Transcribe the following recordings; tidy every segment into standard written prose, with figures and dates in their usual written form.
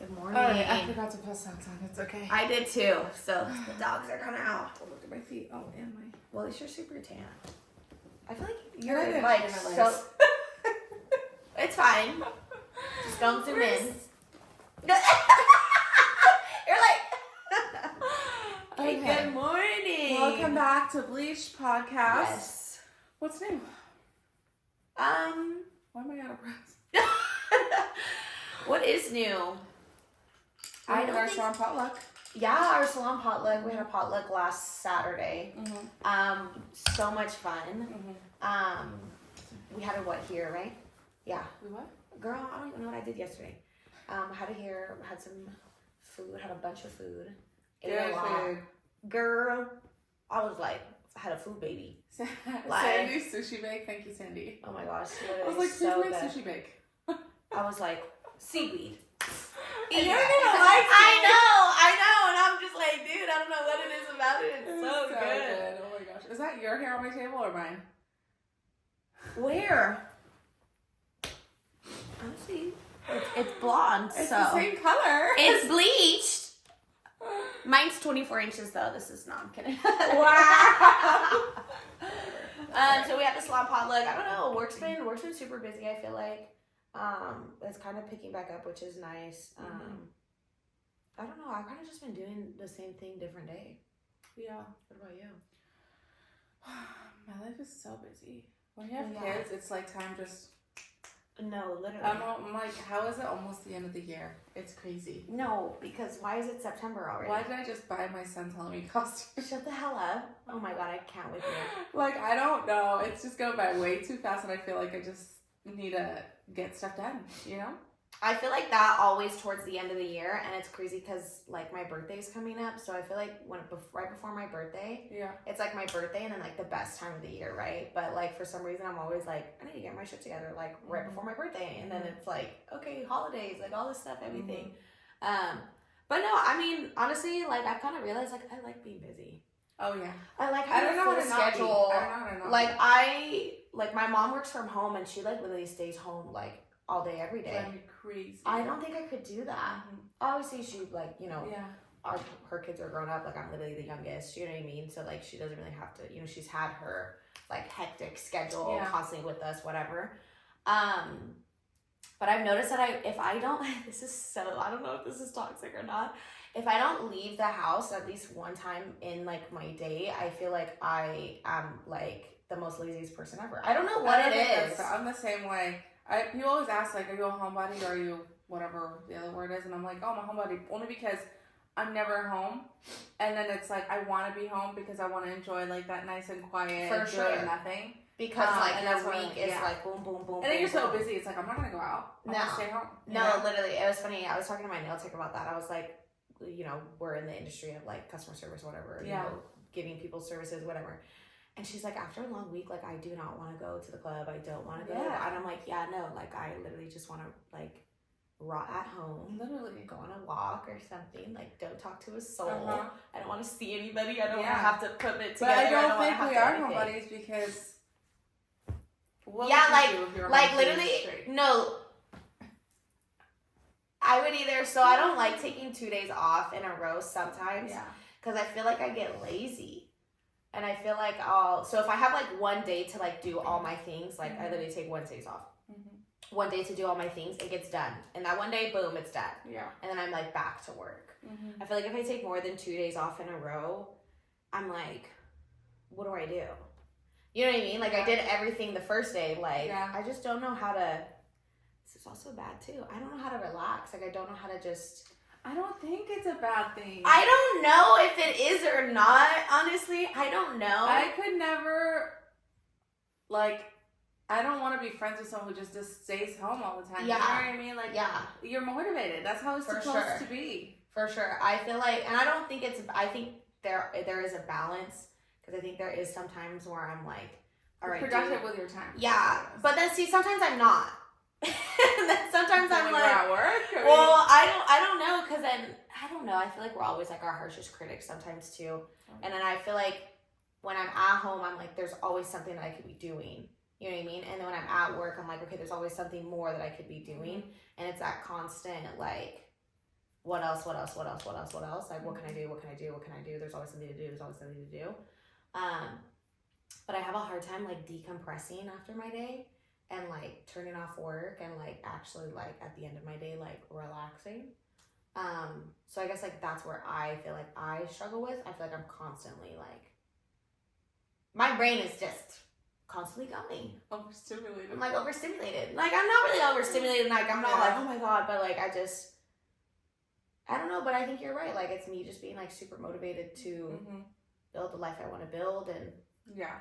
Good morning. Oh, yeah, I forgot to put socks on. It's okay. I did too. So the dogs are coming out. Oh, look at my feet. Oh, and my... Well, at least you're super tan. I feel like I you're didn't like shave my so... legs. It's fine. Just don't zoom in. You're like... Okay, good morning. Welcome back to Bleach Podcast. Yes. What's new? Why am I out of breath? What is new? I did our salon potluck. Yeah, our salon potluck. We had a potluck last Saturday. Mm-hmm. So much fun. Mm-hmm. We had it here, right? Yeah. We what? Girl, I don't even know what I did yesterday. Had it here, had some food, had a bunch of food. Ate a lot. Food. Girl, I was like, I had a food baby. Sandy sushi bake. Thank you, Sandy. Oh my gosh. I was like, please so make good. sushi bake. I was like, seaweed. And you're gonna like it. I know, and I'm just like, dude, I don't know what it is about it. It's so good. Oh my gosh. Is that your hair on my table or mine? Where? Honestly, it's blonde, It's so the same color. it's bleached. Mine's 24 inches though. This is not. I'm kidding. Wow. So we had the salon potluck. I don't know. Work's been super busy. I feel like it's kind of picking back up, which is nice. I don't know. I've kind of just been doing the same thing, different day. Yeah. What about you? My life is so busy. When you have Yeah. kids, it's like time just... No, literally. I'm like, how is it almost the end of the year? It's crazy. No, because why is it September already? Why did I just buy my son's Halloween costume? Shut the hell up. Oh my god, I can't with you. Like, I don't know. It's just going by way too fast, and I feel like I just need to get stuff done, you know? I feel like that always towards the end of the year, and it's crazy because like my birthday's coming up, so I feel like right before my birthday, Yeah. it's like my birthday and then like the best time of the year, right? But like for some reason I'm always like, I need to get my shit together like right before my birthday, and then it's like, okay, holidays, like all this stuff, everything. But no, I mean honestly, like I've kind of realized like I like being busy. Oh yeah. I like I having don't know a how full to not be. schedule. I don't know how to not Like like my mom works from home and she like literally stays home like all day every day. Drive me crazy. I don't think I could do that. Obviously, she like, you know, Yeah. her kids are grown up. Like I'm literally the youngest. You know what I mean? So like she doesn't really have to. You know, she's had her like hectic schedule constantly with us, whatever. But I've noticed that if I don't, this is so. I don't know if this is toxic or not. If I don't leave the house at least one time in like my day, I feel like I am like the most laziest person ever. I don't know what it is. I'm the same way. People always ask, like, are you a homebody or are you whatever the other word is? And I'm like, oh, I'm a homebody. Only because I'm never home. And then it's like, I want to be home because I want to enjoy, like, that nice and quiet, For sure. doing nothing. Because, like, and the week is, like, boom, boom, boom, And then you're so boom. busy, it's like, I'm not going to go out. I'm going to stay home. No, literally. It was funny. I was talking to my nail tech about that. I was like, you know, we're in the industry of, like, customer service, whatever. You know, giving people services, whatever. And she's like, after a long week, like, I do not want to go to the club. I don't want to go. Yeah. And I'm like, yeah, no. Like, I literally just want to, like, rot at home. Literally. Go on a walk or something. Like, don't talk to a soul. Uh-huh. I don't want to see anybody. I don't want to have to put it together. But I don't wanna think have we to are anything. homebodies because... What Yeah, would you do if you were like home 2 days literally, straight? no. I would either, so I don't like taking 2 days off in a row sometimes. Yeah. Because I feel like I get lazy. And I feel like so if I have like one day to like do all my things, like I literally take Wednesdays off. One day to do all my things, it gets done. And that one day, boom, it's done. Yeah. And then I'm like back to work. I feel like if I take more than 2 days off in a row, I'm like, what do I do? You know what I mean? Like I did everything the first day. Like I just don't know how to, this is also bad too. I don't know how to relax. Like I don't know how to just. I don't think it's a bad thing. I don't know if it is or not, honestly. I don't know. I could never, like, I don't want to be friends with someone who just stays home all the time. Yeah. You know what I mean? Like, you're motivated. That's how it's supposed to be. For sure. I feel like, and I don't think I think there is a balance, because I think there is sometimes where I'm like, all right, productive with your time. Yeah. But then see, sometimes I'm not. And then sometimes I'm like, at work. Well, I don't know, because then I don't know. I feel like we're always like our harshest critics sometimes too, and then I feel like when I'm at home, I'm like, there's always something that I could be doing. You know what I mean? And then when I'm at work, I'm like, okay, there's always something more that I could be doing, and it's that constant like, what else? Like, what can I do? There's always something to do. But I have a hard time, like, decompressing after my day and, like, turning off work and, like, actually, like, at the end of my day, like, relaxing. So I guess, like, that's where I feel like I struggle with. I feel like I'm constantly, like, my brain is just constantly going. Overstimulated. I'm, like, overstimulated. Like, I'm not really overstimulated. Like, I'm not like, oh, my God. But, like, I don't know. But I think you're right. Like, it's me just being, like, super motivated to build the life I want to build. And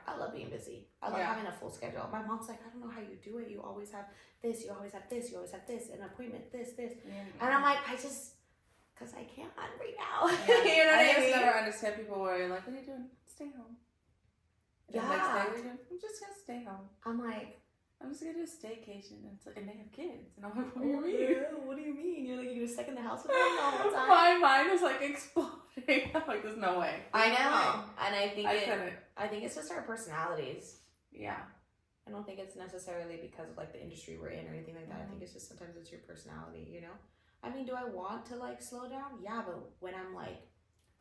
I love being busy. I love having a full schedule. My mom's like, I don't know how you do it. You always have this. You always have this. You always have this. An appointment, this. And I'm like, because I can't right now. Yeah. You know what I mean? I just never understand people where you're like, what are you doing? Stay home. And Yeah. next day, what are you doing? I'm just going to stay home. I'm like, I'm just going to do a staycation. And they have kids. And I'm like, what do you mean? What do you mean? You're like, you're stuck in the house with them all the time? My mind is like exploding. I'm like, there's no way. I know. And I think couldn't. I think it's just our personalities. Yeah. I don't think it's necessarily because of, like, the industry we're in or anything like that. I think it's just sometimes it's your personality, you know? I mean, do I want to, like, slow down? Yeah, but when I'm, like,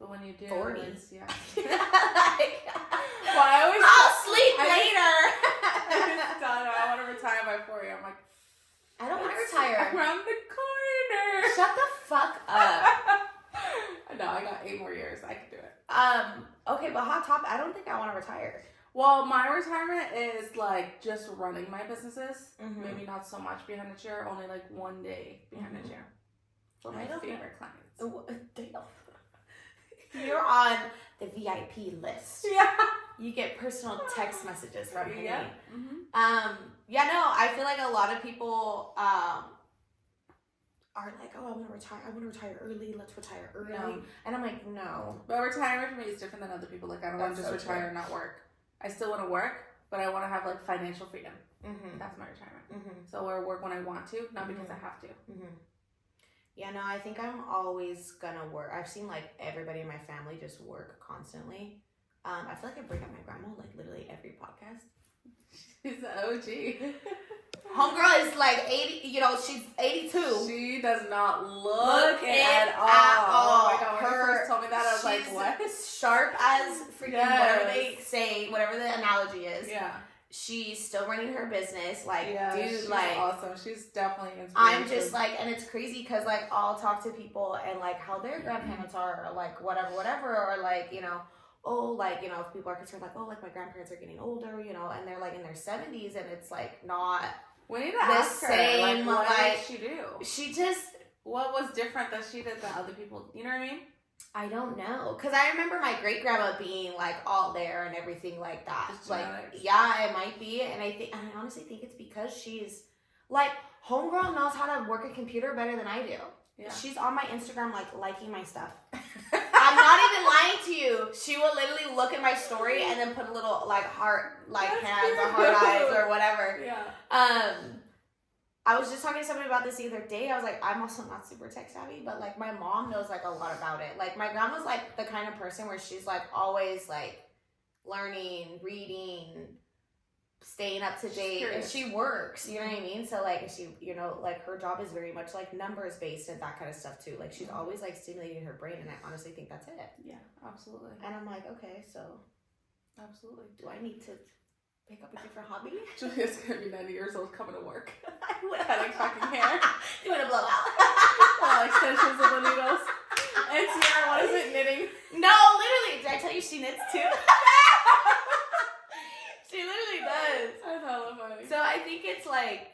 But when you do, 40. yeah. Like, well, I'll sleep later. I want to retire by 40. I'm like, I don't want to retire. Around the corner. Shut the fuck up. No, I got 8 more years. I can do it. Okay, but hot topic. I don't think I want to retire. Well, my retirement is like just running my businesses. Maybe not so much behind the chair. Only like one day behind the chair for my favorite clients. You're on the VIP list. Yeah. You get personal text messages from me. Yeah. Yeah, no, I feel like a lot of people are like, oh, I want to retire early. Let's retire early. No. And I'm like, no. But retirement for me is different than other people. Like, I don't want to just retire and not work. I still want to work, but I want to have, like, financial freedom. That's my retirement. So I work when I want to, not because I have to. Yeah, no, I think I'm always gonna work. I've seen, like, everybody in my family just work constantly. I feel like I bring up my grandma, like, literally every podcast. She's the OG. Homegirl is like 80, you know, she's 82. She does not look it at all. Oh my God, when you first told me that, I was like, what? Sharp as freaking whatever they say, whatever the analogy is. Yeah. She's still running her business. Like, dude, she's like, awesome. She's definitely inspirational. I'm just like, and it's crazy because, like, I'll talk to people and, like, how their grandparents are, or, like, whatever, or, like, you know, oh, like, you know, if people are concerned, like, oh, like, my grandparents are getting older, you know, and they're, like, in their 70s, and it's, like, not we need to ask her, like, what did she do? She just... What was different that she did than other people? You know what I mean? I don't know. Because I remember my great-grandma being, like, all there and everything like that. Just like, genetics. Yeah, it might be. And I honestly think it's because she's, like, homegirl knows how to work a computer better than I do. Yeah. She's on my Instagram, like, liking my stuff. I'm not even lying to you. She will literally look at my story and then put a little, like, heart, like, hands or heart eyes or whatever. Yeah. I was just talking to somebody about this the other day. I was like, I'm also not super tech savvy, but, like, my mom knows, like, a lot about it. Like, my grandma's, like, the kind of person where she's, like, always, like, learning, reading, staying up to date, and she works, you know what I mean? So, like, she, you know, like, her job is very much, like, numbers based and that kind of stuff, too. Like, she's always, like, stimulating her brain, and I honestly think that's it. Yeah, absolutely. And I'm like, okay, so. Absolutely. Do I need to pick up a different hobby? Julia's gonna be 90 years old coming to work. Cutting Cutting fucking hair. Doing a blowout. Well, extensions of the needles. And Sierra, what is it, knitting? No, literally. Did I tell you she knits too? She literally does. That's hella funny. So I think it's like,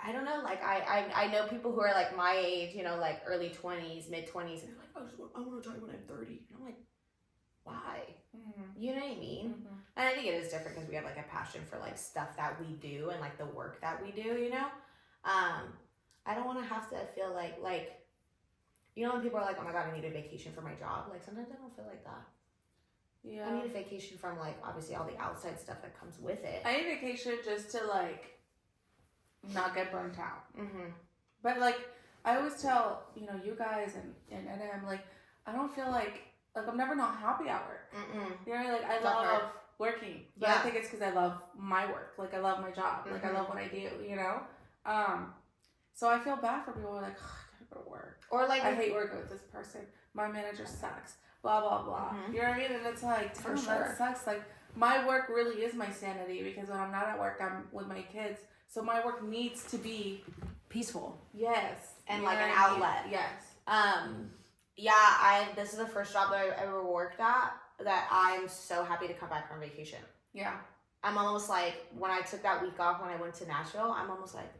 I don't know, like I know people who are like my age, you know, like early 20s, mid 20s, and they're like, I want to retire when I'm 30. And I'm like, why? You know what I mean? And I think it is different because we have like a passion for like stuff that we do and like the work that we do, you know? I don't want to have to feel like, you know, when people are like, oh my God, I need a vacation for my job. Like sometimes I don't feel like that. Yeah. I need a vacation from like, obviously all the outside stuff that comes with it. I need a vacation just to like, not get burnt out. But like, I always tell, you know, you guys and I'm like, I don't feel like I'm never not happy at work. You know, like I love working, but I think it's because I love my work. Like I love my job. Like I love what I do. You know, so I feel bad for people who are like, oh, I gotta go to work. Or like I hate working with this person. My manager sucks. Blah blah blah. You know what I mean? And it's like, for sure, that sucks. Like my work really is my sanity because when I'm not at work, I'm with my kids. So my work needs to be peaceful. Yes, and like an outlet. Yes. Yeah. This is the first job that I've ever worked at that I'm so happy to come back from vacation. Yeah. I'm almost like, when I took that week off when I went to Nashville, I'm almost like,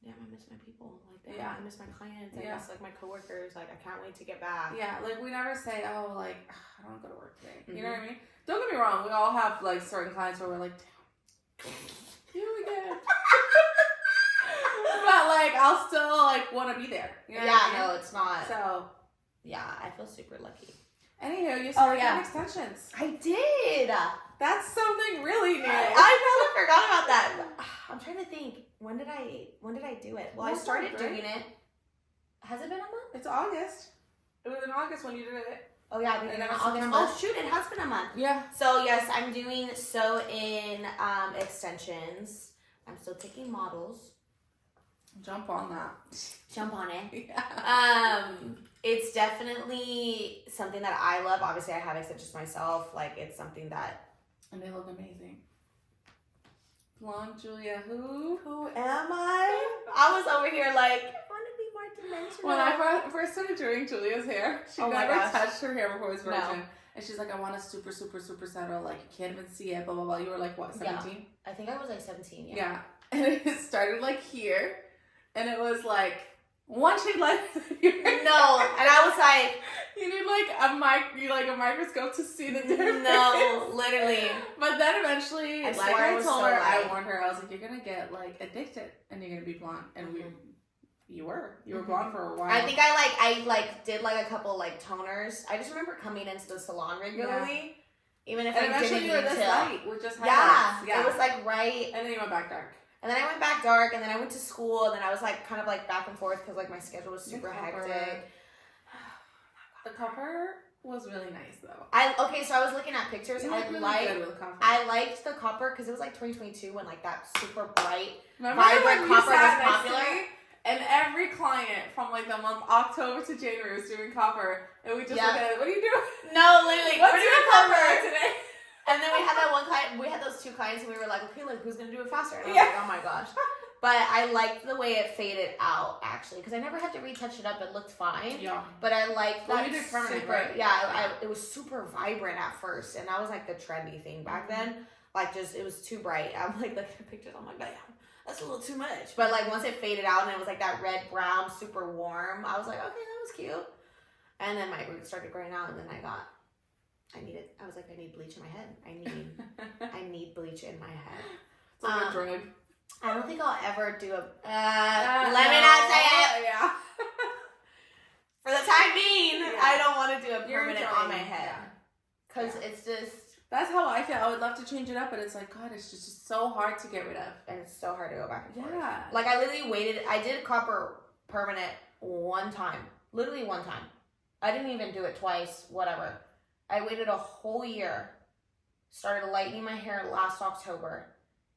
damn, I miss my people. Like, I miss my clients. I miss like my coworkers. Like, I can't wait to get back. Yeah, like we never say, oh, like, I don't want to go to work today. You know what I mean? Don't get me wrong. We all have like certain clients where we're like, damn, here we go. But like, I'll still like want to be there. You know what I mean? No, it's not. So, yeah, I feel super lucky. Anywho, you started getting extensions. I did. That's something really new. I totally forgot about that. I'm trying to think. When did I do it? Well, I started doing it. Has it been a month? It's August. It was in August when you did it. Oh yeah, and then August. Oh shoot, it has been a month. Yeah. So yes, I'm doing sew-in extensions. I'm still taking models. Jump on that. Jump on it. Yeah. It's definitely something that I love. Obviously, I have extensions myself. Like, it's something that. And they look amazing. Blonde Julia, who? Who am I? I was over here like, I want to be more dimensional. When I first started doing Julia's hair, she never touched her hair before it was virgin. No. And she's like, I want a super, super, super subtle. Like, you can't even see it, blah, blah, blah. You were like, what, 17? Yeah. I think I was like 17, Yeah. And it started like here. And it was like one shade lighter than yours. No. And I was like, you need like a microscope to see the difference. No, literally. But then eventually, I like I told her, light. I warned her, I was like, you're gonna get like addicted and you're gonna be blonde. And you were blonde for a while. I think I did like a couple like toners. I just remember coming into the salon regularly. Yeah. Even if and I eventually didn't you were need this to. light with just highlights. Yeah, it was like right. And then you went back dark. And then I went back dark, and then I went to school, and then I was like kind of like back and forth because like my schedule was super hectic. The cover was really nice though. So I was looking at pictures. You look really good with copper. I liked the copper because it was like 2022 when like that super bright, vibrant copper was popular. And every client from like the month October to January was doing copper, and we just look at it. What are you doing? No, literally. What's your copper today? And then we had that one client. We had those two clients, and we were like, okay, like who's gonna do it faster? And I was like, oh my gosh. But I liked the way it faded out, actually, because I never had to retouch it up. It looked fine. Yeah. But I liked that. You did permanent, super, right? Yeah, it was super vibrant at first, and that was like the trendy thing back then. Like, just it was too bright. I'm like looking at pictures. I'm like, damn, that's a little too much. But like once it faded out and it was like that red brown, super warm, I was like, okay, that was cute. And then my roots started growing out, and then I was like, I need bleach in my head. I need bleach in my head. It's like a drug. I don't think I'll ever do a. Let me not say it. Yeah. For the time being, I don't want to do a permanent on my head because it's just. That's how I feel. I would love to change it up, but it's like, God, it's just so hard to get rid of, and it's so hard to go back and forth. Yeah. Like I literally waited. I did copper permanent one time, literally one time. I didn't even do it twice. Whatever. I waited a whole year. Started lightening my hair last October.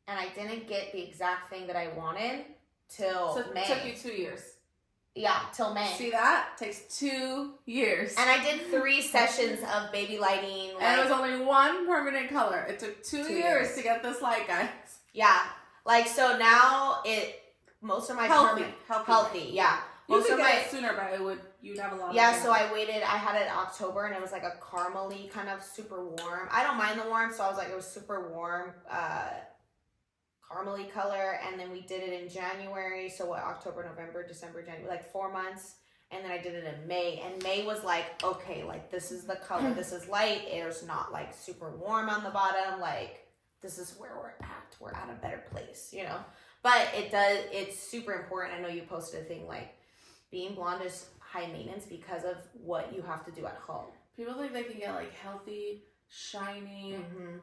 And I didn't get the exact thing that I wanted till May. So it took you 2 years. Yeah, till May. See that? Takes 2 years. And I did 3 sessions of baby lighting. And it was only one permanent color. It took 2 years to get this light, guys. Yeah. Like, so now most of my healthy. Yeah. You could get it sooner, but you'd have a lot of so I waited. I had it in October, and it was like a caramely kind of super warm. I don't mind the warm, so I was like, it was super warm. Caramely color, and then we did it in January. So what? October, November, December, January, like 4 months. And then I did it in May, and May was like, okay, like this is the color, this is light. It's not like super warm on the bottom. Like this is where we're at. We're at a better place, you know. But it's super important. I know you posted a thing like being blonde is high maintenance because of what you have to do at home. People think they can get like healthy, shiny,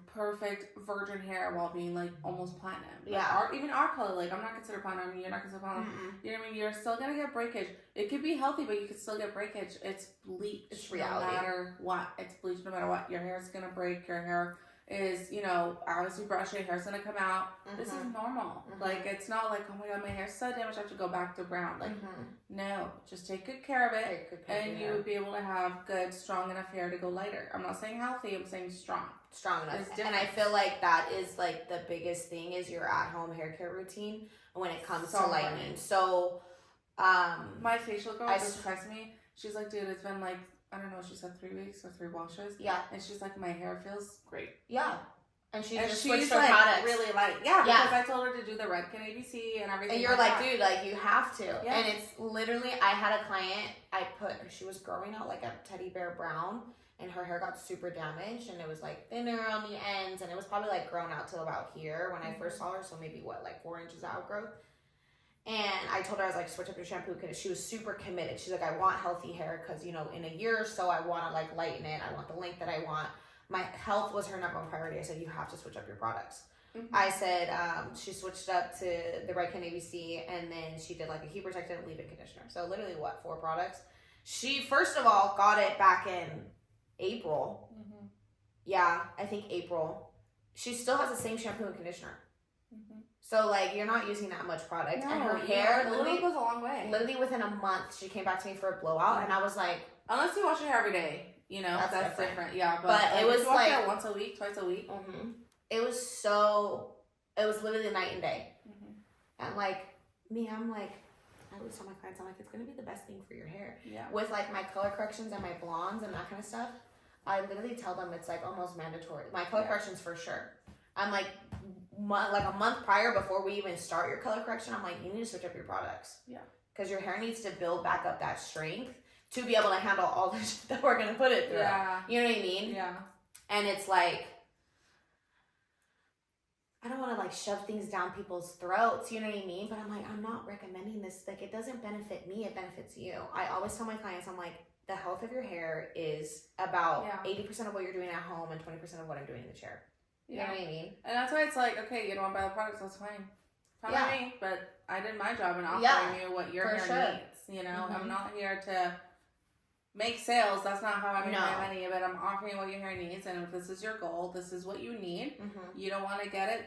perfect virgin hair while being like almost platinum. Like even our color, like I'm not considered platinum. I mean, you're not considered platinum. You know what I mean? You're still gonna get breakage. It could be healthy, but you could still get breakage. It's bleach. It's reality. No matter what. It's bleach no matter what. Your hair is gonna break. Your hair is, you know, obviously brushing, hair's gonna come out. This is normal. Like, it's not like, oh my god, my hair's so damaged, I have to go back to brown. Like, no, just take good care of it, and you would be able to have good, strong enough hair to go lighter. I'm not saying healthy, I'm saying strong. Strong enough. And I feel like that is like the biggest thing is your at-home hair care routine when it comes to lightening. So, my facial girl just texted me. She's like, dude, it's been like, I don't know, she said 3 weeks or 3 washes. Yeah. And she's like, my hair feels great. Yeah. And she's switched her like products. Really like, because I told her to do the Redken ABC and everything. And you're like, dude, like you have to. Yeah. And it's literally, I had a client, she was growing out like a teddy bear brown, and her hair got super damaged, and it was like thinner on the ends, and it was probably like grown out till about here when I first saw her, so maybe like 4 inches outgrowth. And I told her, I was like, switch up your shampoo, because she was super committed. She's like, I want healthy hair because, you know, in a year or so, I want to like lighten it. I want the length that I want. My health was her number one priority. I said, you have to switch up your products. I said, she switched up to the Redken ABC, and then she did like a heat protectant leave-in conditioner. So literally 4 products. She, first of all, got it back in April. Yeah, I think April. She still has the same shampoo and conditioner. So, like, you're not using that much product. No, and her hair literally goes a long way. Literally within a month, she came back to me for a blowout, and I was like... Unless you wash your hair every day, you know, that's different. Yeah, but like, it was like... Wash it once a week, twice a week. It was so... It was literally night and day. And, like, I'm like... I always tell my clients, I'm like, it's going to be the best thing for your hair. Yeah. With, like, my color corrections and my blondes and that kind of stuff, I literally tell them it's, like, almost mandatory. My color corrections for sure. I'm like a month prior before we even start your color correction, I'm like, you need to switch up your products. Yeah. Because your hair needs to build back up that strength to be able to handle all the shit that we're going to put it through. Yeah. You know what I mean? Yeah. And it's like, I don't want to like shove things down people's throats, you know what I mean? But I'm like, I'm not recommending this. Like, it doesn't benefit me, it benefits you. I always tell my clients, I'm like, the health of your hair is about 80% of what you're doing at home and 20% of what I'm doing in the chair. You know what I mean? And that's why it's like, okay, you don't want to buy the products, that's fine. Fine with me, but I did my job in offering you what your hair needs. You know, I'm not here to make sales. That's not how I make my money. But I'm offering you what your hair needs, and if this is your goal, this is what you need. You don't want to get it.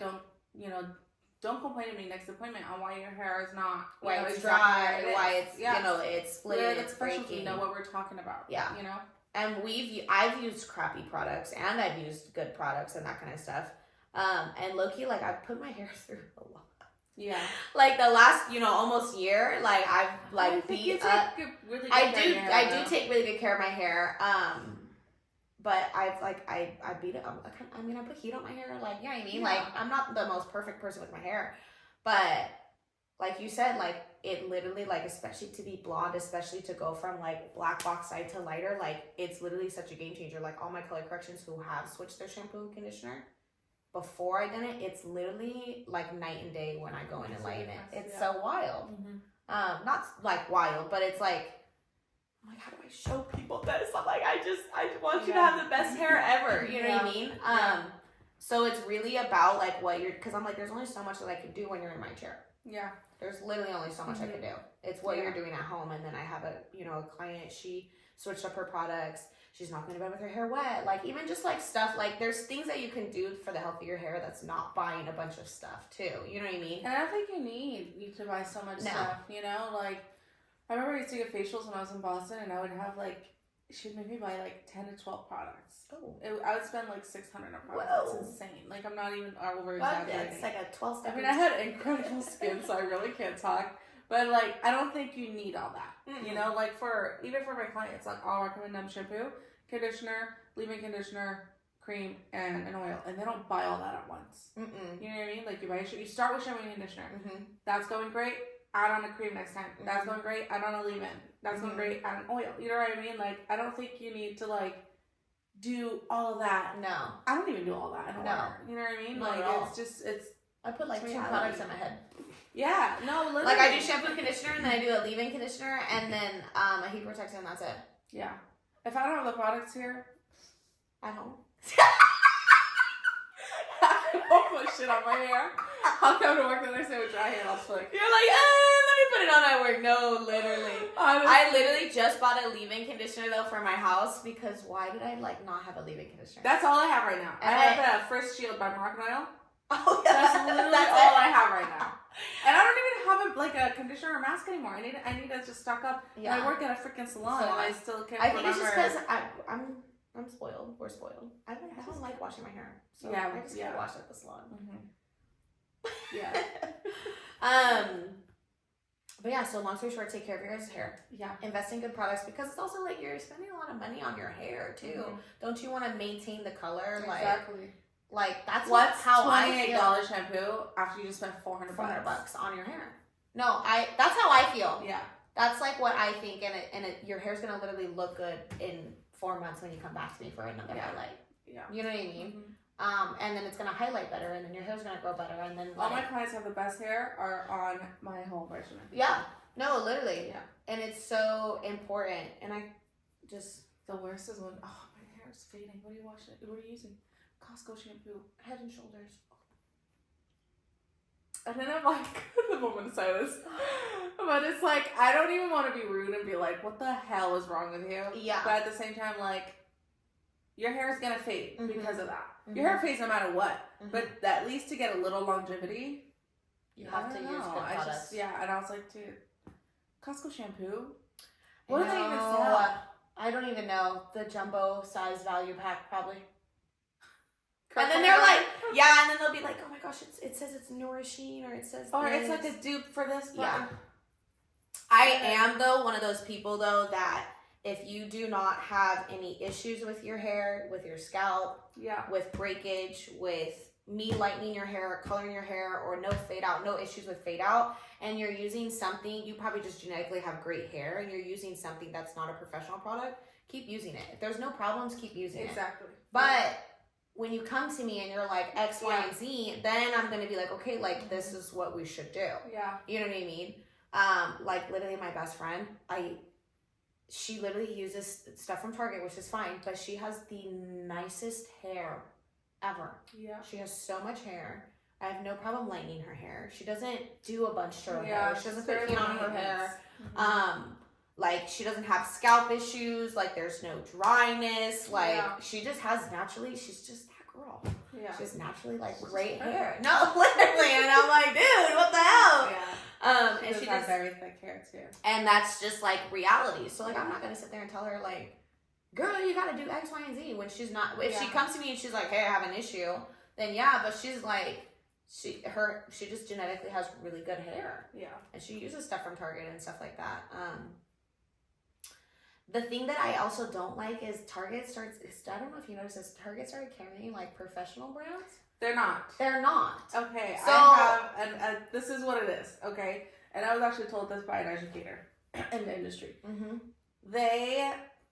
Don't complain to me next appointment on why your hair is not why it's dry, why it's it's splitting, it's breaking. We know what we're talking about. Yeah, you know. And I've used crappy products, and I've used good products and that kind of stuff. And low-key, like, I've put my hair through a lot. Yeah. Like, the last, almost year, like, I've, like, beat up. Really good I do take really good care of my hair. But I've, like, I beat it up. I mean, I put heat on my hair. Like, you know what I mean? Yeah. Like, I'm not the most perfect person with my hair. But, like you said, like, it literally, like, especially to be blonde, especially to go from, like, black box side to lighter, like, it's literally such a game changer. Like, all my color corrections who have switched their shampoo and conditioner, before I did it, it's literally, like, night and day when I go in and lighten it. It's so wild. Not, like, wild, but it's, like, I'm like, how do I show people this? I'm like, I want you to have the best hair ever. You know what I mean? So it's really about, like, because I'm like, there's only so much that I can do when you're in my chair. Yeah. There's literally only so much I can do. It's what you're doing at home. And then I have a client, she switched up her products. She's not going to bed with her hair wet. Like, even just, like, stuff, like, there's things that you can do for the health of your hair that's not buying a bunch of stuff, too. You know what I mean? And I don't think you need to buy so much stuff, you know? Like, I remember I used to get facials when I was in Boston, and I would have, like, she'd make me buy, like, 10 to 12 products. Oh. I would spend, like, $600 on products. Whoa. That's insane. Like, I'm not even over-exaggerating. It's like a 12-step. I mean, I had incredible skin, so I really can't talk. But, like, I don't think you need all that. You know, like, even for my clients, like, I'll recommend them shampoo, conditioner, leave-in conditioner, cream, and an oil. And they don't buy all that at once. You know what I mean? Like, you start with shampoo and conditioner. That's going great. Add on a cream next time. That's going great. Add on a leave-in. That's going great. Add an oil. You know what I mean? Like, I don't think you need to, like, do all of that. No. I don't even do all that anymore. You know what I mean? Not like, it's just, I put, like, 2 products in my head. Yeah. No, literally. Like, I do shampoo and conditioner, and then I do a leave-in conditioner, and then a heat protectant, and that's it. Yeah. If I don't have the products here, at home. I'll put shit on my hair. I'll come to work the next day with dry hair and I'll flick. You're like, let me put it on at work. No, literally. Honestly. I I literally just bought a leave-in conditioner though for my house because why did I like not have a leave-in conditioner? That's all I have right now. And I have the First Shield by Moroccan Oil. Oh, That's literally all I have right now. And I don't even have a conditioner or mask anymore. I need to just stock up. Yeah. And I work at a freaking salon, and I still can't. I think it's just because I'm spoiled. We're spoiled. I don't like washing my hair, so I just can't wash at the salon. Mm-hmm. Yeah. But yeah, so long story short, take care of your guys' hair. Yeah. Invest in good products because it's also like you're spending a lot of money on your hair too. Mm-hmm. Don't you want to maintain the color? Exactly. Like that's what's how $28 shampoo after you just spent $400 on your hair. No, that's how I feel. Yeah. That's like what I think, and your hair's gonna literally look good in 4 months when you come back to me for another highlight. Yeah. You know what I mean? Mm-hmm. And then it's gonna highlight better, and then your hair's gonna grow better, and then all my clients have the best hair are on my home regimen. Yeah. No, literally. Yeah. And it's so important, and I just the worst is when my hair is fading. What are you washing? What are you using? Costco shampoo, Head and Shoulders. And then I'm like, the moment I say this, but it's like, I don't even want to be rude and be like, what the hell is wrong with you? Yeah. But at the same time, like, your hair is going to fade because of that. Mm-hmm. Your hair fades no matter what. Mm-hmm. But at least to get a little longevity, you have to use good products. And I was like, dude, Costco shampoo? What do they even sell? I don't even know. The jumbo size value pack, probably. And then they're like, yeah, and then they'll be like, oh my gosh, it says it's nourishing, or it says it's like a dupe for this. Yeah. I am, though, one of those people, though, that if you do not have any issues with your hair, with your scalp, with breakage, with me lightening your hair, coloring your hair, or no fade out, no issues with fade out, and you're using something, you probably just genetically have great hair, and you're using something that's not a professional product, keep using it. If there's no problems, keep using it. Exactly. But when you come to me and you're like X, Y, and Z, then I'm going to be like, okay, like, this is what we should do. Yeah. You know what I mean? Like, literally my best friend, she literally uses stuff from Target, which is fine, but she has the nicest hair ever. Yeah. She has so much hair. I have no problem lightening her hair. She doesn't do a bunch to her hair. She doesn't put heat on her hair. Mm-hmm. Like, she doesn't have scalp issues. Like, there's no dryness. Like, she just has naturally, she's just that girl. Yeah. She has naturally, like, great hair. No, literally. And I'm like, dude, what the hell? Yeah. And she has very thick hair, too. And that's just, like, reality. So, like, I'm not going to sit there and tell her, like, girl, you got to do X, Y, and Z when she's not. If she comes to me and she's like, hey, I have an issue, then yeah, but she's like, she just genetically has really good hair. Yeah. And she uses stuff from Target and stuff like that. The thing that I also don't like is Target I don't know if you noticed this, Target started carrying like professional brands. They're not. They're not. Okay, so, I have, and this is what it is, okay? And I was actually told this by an educator in the industry. Mm-hmm.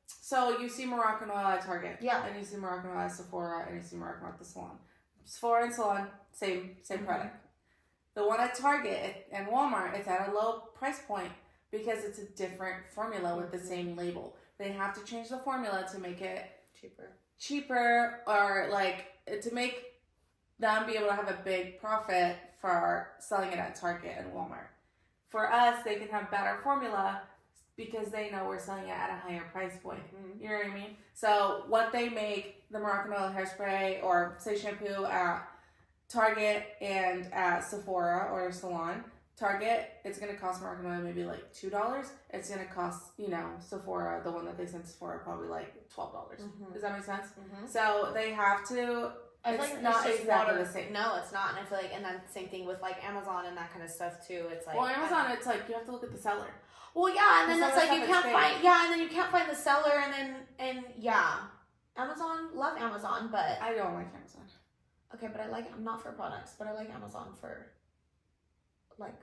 So you see Moroccan oil at Target. Yeah. And you see Moroccan oil at Sephora, and you see Moroccan oil at the salon. Sephora and salon, same product. The one at Target and Walmart, it's at a low price point. Because it's a different formula with the same label. They have to change the formula to make it cheaper, or like to make them be able to have a big profit for selling it at Target and Walmart. For us, they can have better formula because they know we're selling it at a higher price point. Mm-hmm. You know what I mean? So what they make, the Moroccan oil hairspray or say shampoo at Target and at Sephora or salon, Target, it's going to cost Moroccan oil maybe like $2. It's going to cost, Sephora, the one that they sent to Sephora, probably like $12. Mm-hmm. Does that make sense? Mm-hmm. So they have to, it's not exactly the same. No, it's not. And I feel like, and then same thing with like Amazon and that kind of stuff too. It's like, well, Amazon, it's like, you have to look at the seller. Well, yeah, and then it's like, you can't find, and then you can't find the seller, and Amazon, love Amazon, but. I don't like Amazon. Okay, but I'm not for products, but I like Amazon for, like,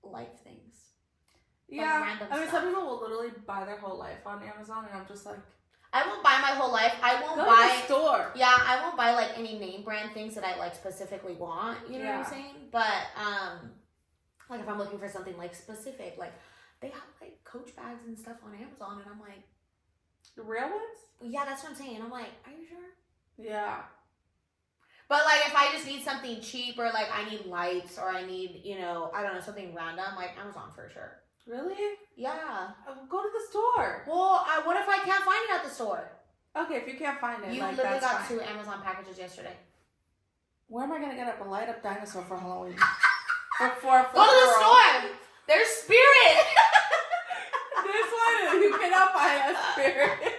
life things. Yeah, I mean, some people will literally buy their whole life on Amazon, and I'm just like, I won't buy my whole life. I won't buy to the store. Yeah, I won't buy like any name brand things that I like specifically want. You know what I'm saying? But like if I'm looking for something like specific, like they have like Coach bags and stuff on Amazon, and I'm like, the real ones? Yeah, that's what I'm saying. I'm like, are you sure? Yeah. But, like, if I just need something cheap or, like, I need lights or I need, I don't know, something random, like, Amazon for sure. Really? Yeah. Go to the store. Well, what if I can't find it at the store? Okay, if you can't find it, you like, literally that's got fine. 2 Amazon packages yesterday. Where am I gonna get a light up dinosaur for Halloween? Go to the store. There's Spirit. This one, you cannot find a Spirit.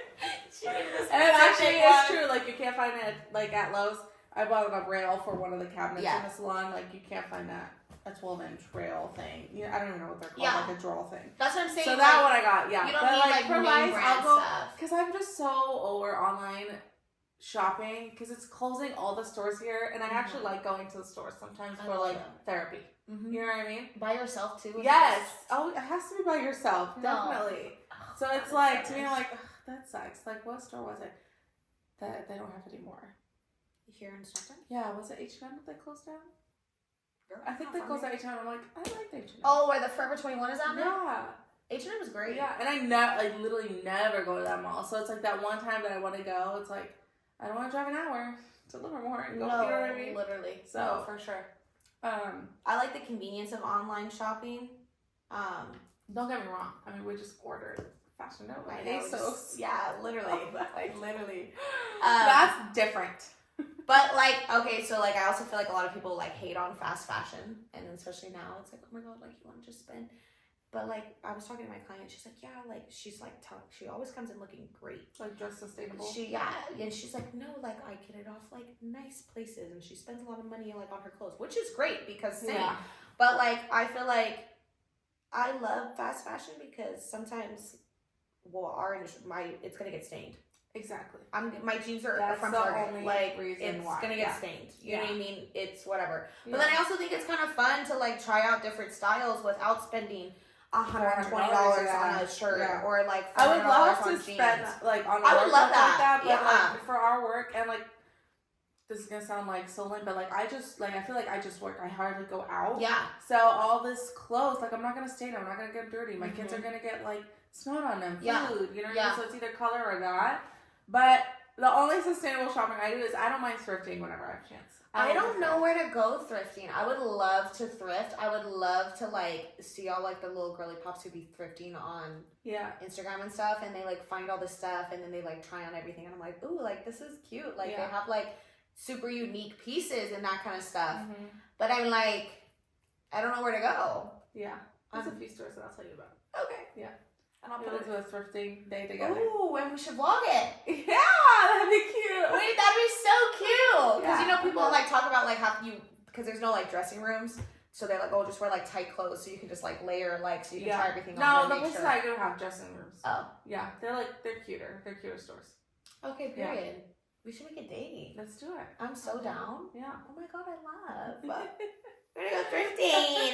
And it actually is true. Like, you can't find it like at Lowe's. I bought a rail for one of the cabinets in the salon. Like, you can't find that. A 12-inch rail thing. Yeah, I don't even know what they're called. Like a draw thing. That's what I'm saying. So that one I got. Yeah. You don't need like for name brand stuff. Because I'm just so over online shopping because it's closing all the stores here, and I actually like going to the stores sometimes for like therapy. Mm-hmm. You know what I mean? By yourself too. Yes. Oh, it has to be by yourself. Definitely. So it's like to me, I'm like, that sucks. Like, what store was it that they don't have anymore? Here in Stockton? Yeah. Was it H&M that closed down? I think they closed at H&M. I'm like, I like H&M. Oh, where the Forever 21 is out now? Yeah. H&M is great. Yeah, and I literally never go to that mall. So it's like that one time that I want to go, it's like, I don't want to drive an hour to Livermore and go, you know what I mean? Literally. So, no, for sure. I like the convenience of online shopping. Don't get me wrong. I mean, we just ordered Fashion Nova. ASOS. Yeah, literally. Like, literally. That's different. But, like, okay, so, like, I also feel like a lot of people, like, hate on fast fashion. And especially now, it's like, oh, my God, like, you want to just spend. But, like, I was talking to my client. She's like, yeah, like, she's, like, she always comes in looking great. Like, dress sustainable. And she's like, no, like, I get it off, like, nice places. And she spends a lot of money, like, on her clothes. Which is great because, But, like, I feel like I love fast fashion because sometimes, well, our industry, it's going to get stained. Exactly. My jeans are from Target. Like, it's gonna get stained. You know what I mean? It's whatever. But then I also think it's kind of fun to like try out different styles without spending $120 on a shirt or like I would love to jeans. spend like on. I would love that. But like for our work and like this is gonna sound like so lame, but like I feel like I just work. I hardly go out. Yeah. So all this clothes, like I'm not gonna stain them. I'm not gonna get them dirty. My kids are gonna get like snot on them. Food. You know what I mean? So it's either color or that. But the only sustainable shopping I do is I don't mind thrifting whenever I have a chance. I don't know where to go thrifting. I would love to thrift. I would love to like see all like the little girly pops who be thrifting on Instagram and stuff, and they like find all this stuff and then they like try on everything, and I'm like, ooh, like this is cute. Like they have like super unique pieces and that kind of stuff. Mm-hmm. But I'm like, I don't know where to go. Yeah, there's a few stores that I'll tell you about. Okay. Yeah. And I'll put it to a thrifting day together. Ooh, and we should vlog it. Yeah, that'd be cute. Wait, that'd be so cute. Because you know people like talk about like how because there's no like dressing rooms, so they're like, oh, just wear like tight clothes so you can just like layer like so you can try everything on. No, the places I do have dressing rooms. Oh. Yeah, they're cuter. They're cuter stores. Okay, period. Yeah. We should make a date. Let's do it. I'm so down. Yeah. Oh my God, I love. We're gonna go thrifting.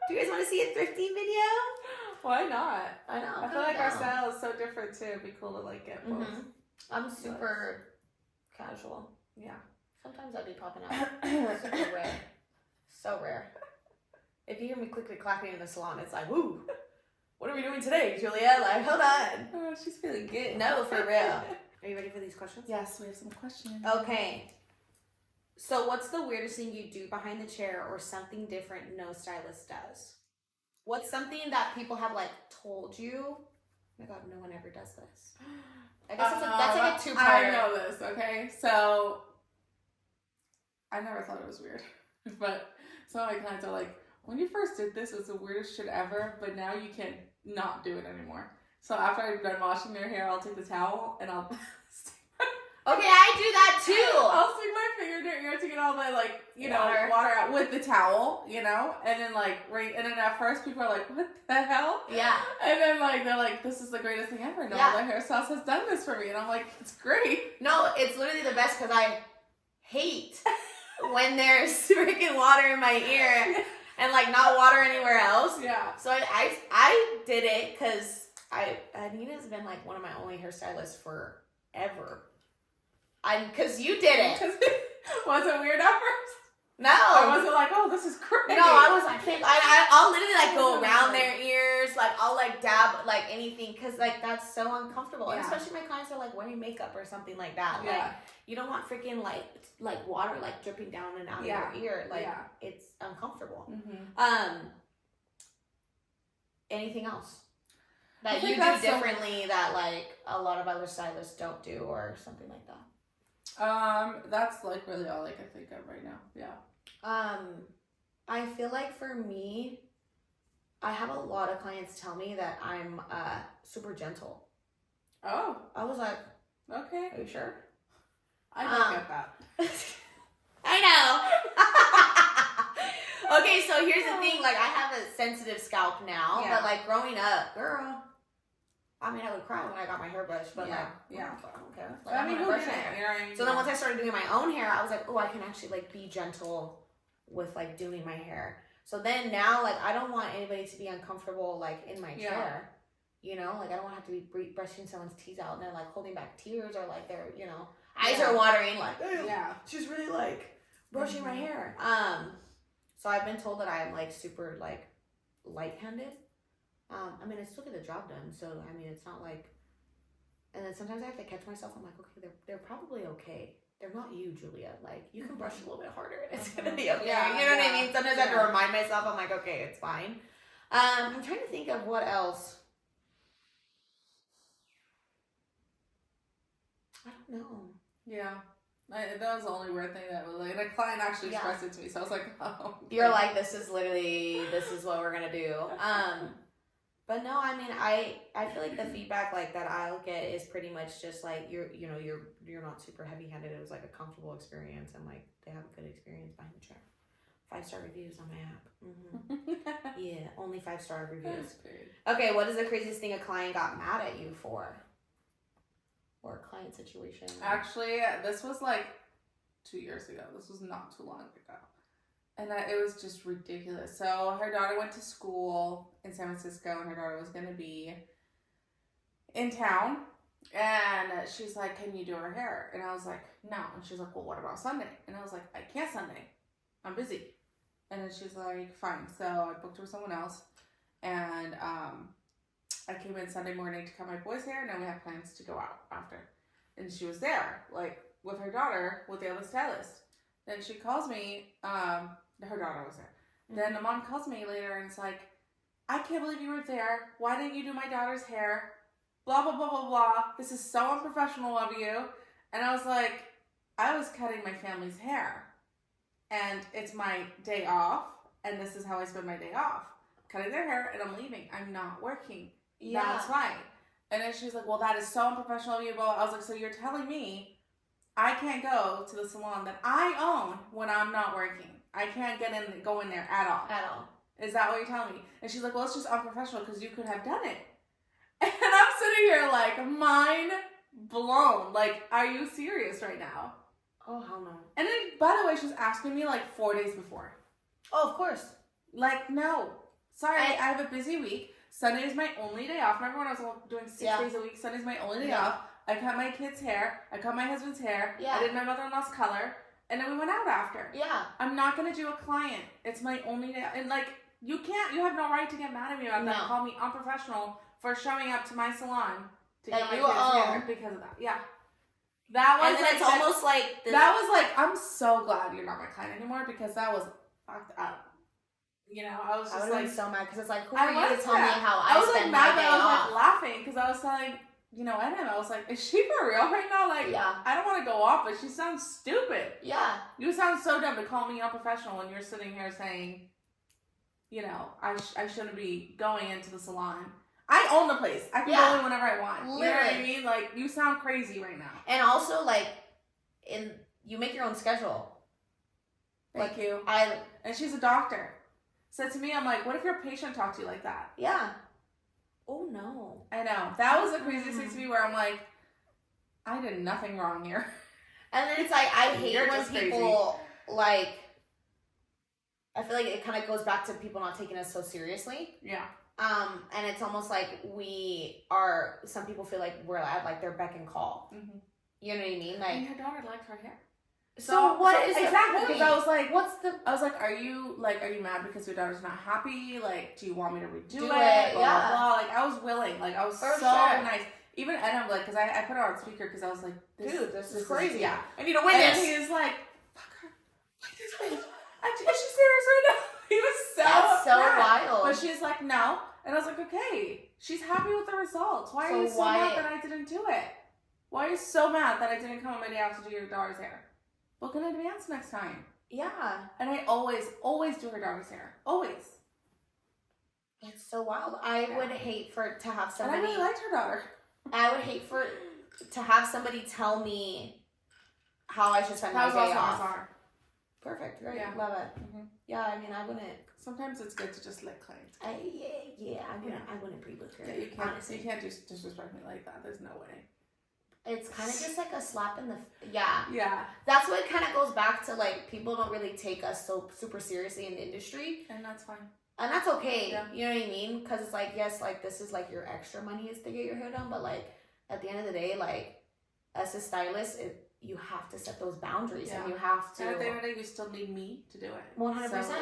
Do you guys want to see a thrifting video? Why not? I know. I feel like our style is so different too. It'd be cool to like get both. Mm-hmm. I'm super casual. Yeah. Sometimes I'd be popping out. Super rare. So rare. If you hear me quickly clapping in the salon, it's like, woo. What are we doing today, Julia? Like, hold on. Oh, she's feeling good. No, for real. Are you ready for these questions? Yes, we have some questions. Okay. So what's the weirdest thing you do behind the chair or something different no stylist does? What's something that people have like told you? Oh my God, no one ever does this. I guess that's like a two-parter. I know this, okay? So I never thought it was weird. But some of my clients are like, when you first did this, it was the weirdest shit ever, but now you can't not do it anymore. So after I'm done washing their hair, I'll take the towel and I'll Okay, I do that too. I'll stick my finger in their ear to get all the like, water out with the towel, and then and then at first people are like, what the hell? Yeah. And then like they're like, this is the greatest thing ever. No other hairstylist has done this for me, and I'm like, it's great. No, it's literally the best because I hate when there's freaking water in my ear and like not water anywhere else. Yeah. So I did it because Nina's been like one of my only hairstylists forever. Because you did it. Was it weird at first? No. I wasn't like, oh, this is crazy. No, I was like, I'll literally like go around their ears. Like, I'll like dab like anything because like that's so uncomfortable. Yeah. And especially my clients are like wearing makeup or something like that. Yeah. Like, you don't want freaking like water like dripping down and out of your ear. Like, it's uncomfortable. Mm-hmm. anything else that I you think do differently that like a lot of other stylists don't do or something like that? That's like really all I can think of right now. Yeah. I feel like for me, I have a lot of clients tell me that I'm super gentle. Oh. I was like, okay. Are you sure? I don't get that. I know. Okay, so here's the thing. Like, I have a sensitive scalp now, but like growing up, girl, I mean, I would cry when I got my hair brushed, but like, I don't care. Like, I mean, who brush didn't? my hair. You know what I mean? So then once I started doing my own hair, I was like, oh, I can actually like be gentle with like doing my hair. So then now, like, I don't want anybody to be uncomfortable like in my chair. You know, like I don't want to have to be brushing someone's teeth out and they're like holding back tears or like they're, you know, eyes are watering like, she's really like brushing my hair. So I've been told that I'm like super like light-handed. I mean, I still get the job done. So I mean, it's not like. And then sometimes I have to catch myself. I'm like, okay, they're probably okay. They're not you, Julia. Like you can brush a little bit harder and it's gonna be okay. You know what I mean? Sometimes I have to remind myself. I'm like, okay, it's fine. I'm trying to think of what else. I don't know. Yeah. That was the only weird thing that was like, the client actually expressed it to me, so I was like, oh. Okay. You're like, this is what we're gonna do. But no, I mean, I feel like the feedback like that I'll get is pretty much just like you're not super heavy-handed. It was like a comfortable experience, and like they have a good experience behind the chair. 5-star reviews on my app. Yeah, only 5-star reviews. Okay, what is the craziest thing a client got mad at you for? Or a client situation? Actually, this was like 2 years ago. This was not too long ago. And it was just ridiculous. So her daughter went to school in San Francisco and her daughter was going to be in town. And she's like, can you do her hair? And I was like, no. And she's like, well, what about Sunday? And I was like, I can't Sunday. I'm busy. And then she's like, fine. So I booked her with someone else. And I came in Sunday morning to cut my boy's hair, and then we had plans to go out after. And she was there, like, with her daughter, with the other stylist. Then she calls me, her daughter was there. Then the mom calls me later, and it's like, I can't believe you were there. Why didn't you do my daughter's hair? Blah, blah, blah, blah, blah. This is so unprofessional of you. And I was like, I was cutting my family's hair. And it's my day off, and this is how I spend my day off. Cutting their hair, and I'm leaving. I'm not working. Yeah. That's right. And then she's like, well, that is so unprofessional of you. Well, I was like, so you're telling me I can't go to the salon that I own when I'm not working. I can't go in there at all. At all. Is that what you're telling me? And she's like, well, it's just unprofessional because you could have done it. And I'm sitting here like, mind blown. Like, are you serious right now? Oh, hell no. And then, by the way, she was asking me like 4 days before. Oh, of course. Like, no. Sorry, I have a busy week. Sunday is my only day off. Remember when I was doing 6 days a week? Sunday's my only day off. I cut my kid's hair. I cut my husband's hair. Yeah. I did my mother-in-law's color. And then we went out after. Yeah. I'm not going to do a client. It's my only day. And like, you have no right to get mad at me about that. Call me unprofessional for showing up to my salon to get my kid's hair because of that. Yeah. That was, and then like, it's almost like that was like, I'm so glad you're not my client anymore because that was fucked up. You know, I was just like so mad because it's like, who are you to tell me how I spend my day off? I was like laughing because I was telling, you know, Adam, I was like, is she for real right now? Like, I don't want to go off, but she sounds stupid. Yeah. You sound so dumb to call me unprofessional when you're sitting here saying, you know, I shouldn't be going into the salon. I own the place. I can go in whenever I want. Literally. You know what I mean? Like, you sound crazy right now. And also, like, you make your own schedule. Thank you. And she's a doctor. So to me, I'm like, what if your patient talked to you like that? Yeah. Oh, no. I know. That was the craziest thing to me where I'm like, I did nothing wrong here. And then it's like, I hate when people, like, I feel like it kind of goes back to people not taking us so seriously. Yeah. And it's almost like some people feel like we're at, like, their beck and call. Mm-hmm. You know what I mean? Like, and her daughter liked her hair. So what is exactly? Because I was like, I was like, are you mad because your daughter's not happy? Like, do you want me to redo it? Blah, blah, blah. Like, I was willing. Like, I was nice. Even Adam, like, because I put her on speaker because I was like, dude, this is crazy. Yeah, I need a witness. And he was like, fuck her. Like this bitch. Is she serious right now? He was That's so wild. But she's like, no. And I was like, okay. She's happy with the results. Why are you so mad that I didn't do it? Why are you so mad that I didn't come on my day off to do your daughter's hair? Book in advance next time. Yeah. And I always do her daughter's hair. Always. It's so wild. I would hate to have somebody... And I really liked her daughter. I would hate to have somebody tell me how I should spend my day off. Perfect. Great. Yeah. Love it. Mm-hmm. Yeah, I mean, I wouldn't... Sometimes it's good to just let clients go. I wouldn't pre-book her. Yeah, you can't just disrespect me like that. There's no way. It's kind of just like a slap in the... Yeah. Yeah. That's what kind of goes back to, like, people don't really take us so super seriously in the industry. And that's fine. And that's okay. Yeah. You know what I mean? Because it's like, yes, like, this is, like, your extra money is to get your hair done. But, like, at the end of the day, like, as a stylist, you have to set those boundaries. Yeah. And you have to... And at the end of the day, you still need me to do it. 100%.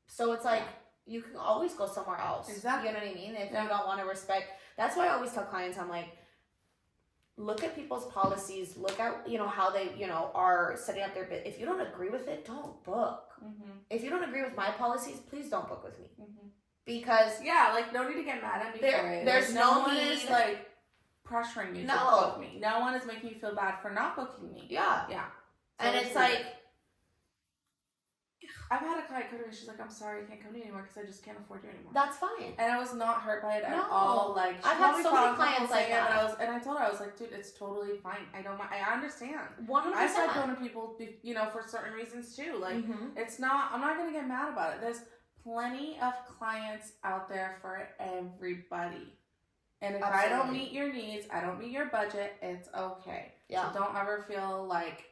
So it's like, you can always go somewhere else. Exactly. You know what I mean? If you don't want to respect... That's why I always tell clients, I'm like, look at people's policies. Look at, how they, are setting up their bit. If you don't agree with it, don't book. Mm-hmm. If you don't agree with my policies, please don't book with me. Mm-hmm. Because... Yeah, like, no need to get mad at me for it. There's no one is, like, pressuring you to book me. No one is making you feel bad for not booking me. Yeah. Yeah. So and it's like... I've had a client come to me, she's like, I'm sorry, I can't come to you anymore because I just can't afford you anymore. That's fine. And I was not hurt by it at all. Like, I've had so many clients like that. And I told her, I was like, dude, it's totally fine. I understand. 100%. I start going to people, for certain reasons too. Like, it's not, I'm not going to get mad about it. There's plenty of clients out there for everybody. And if I don't meet your needs, I don't meet your budget, it's okay. Yeah. So don't ever feel like,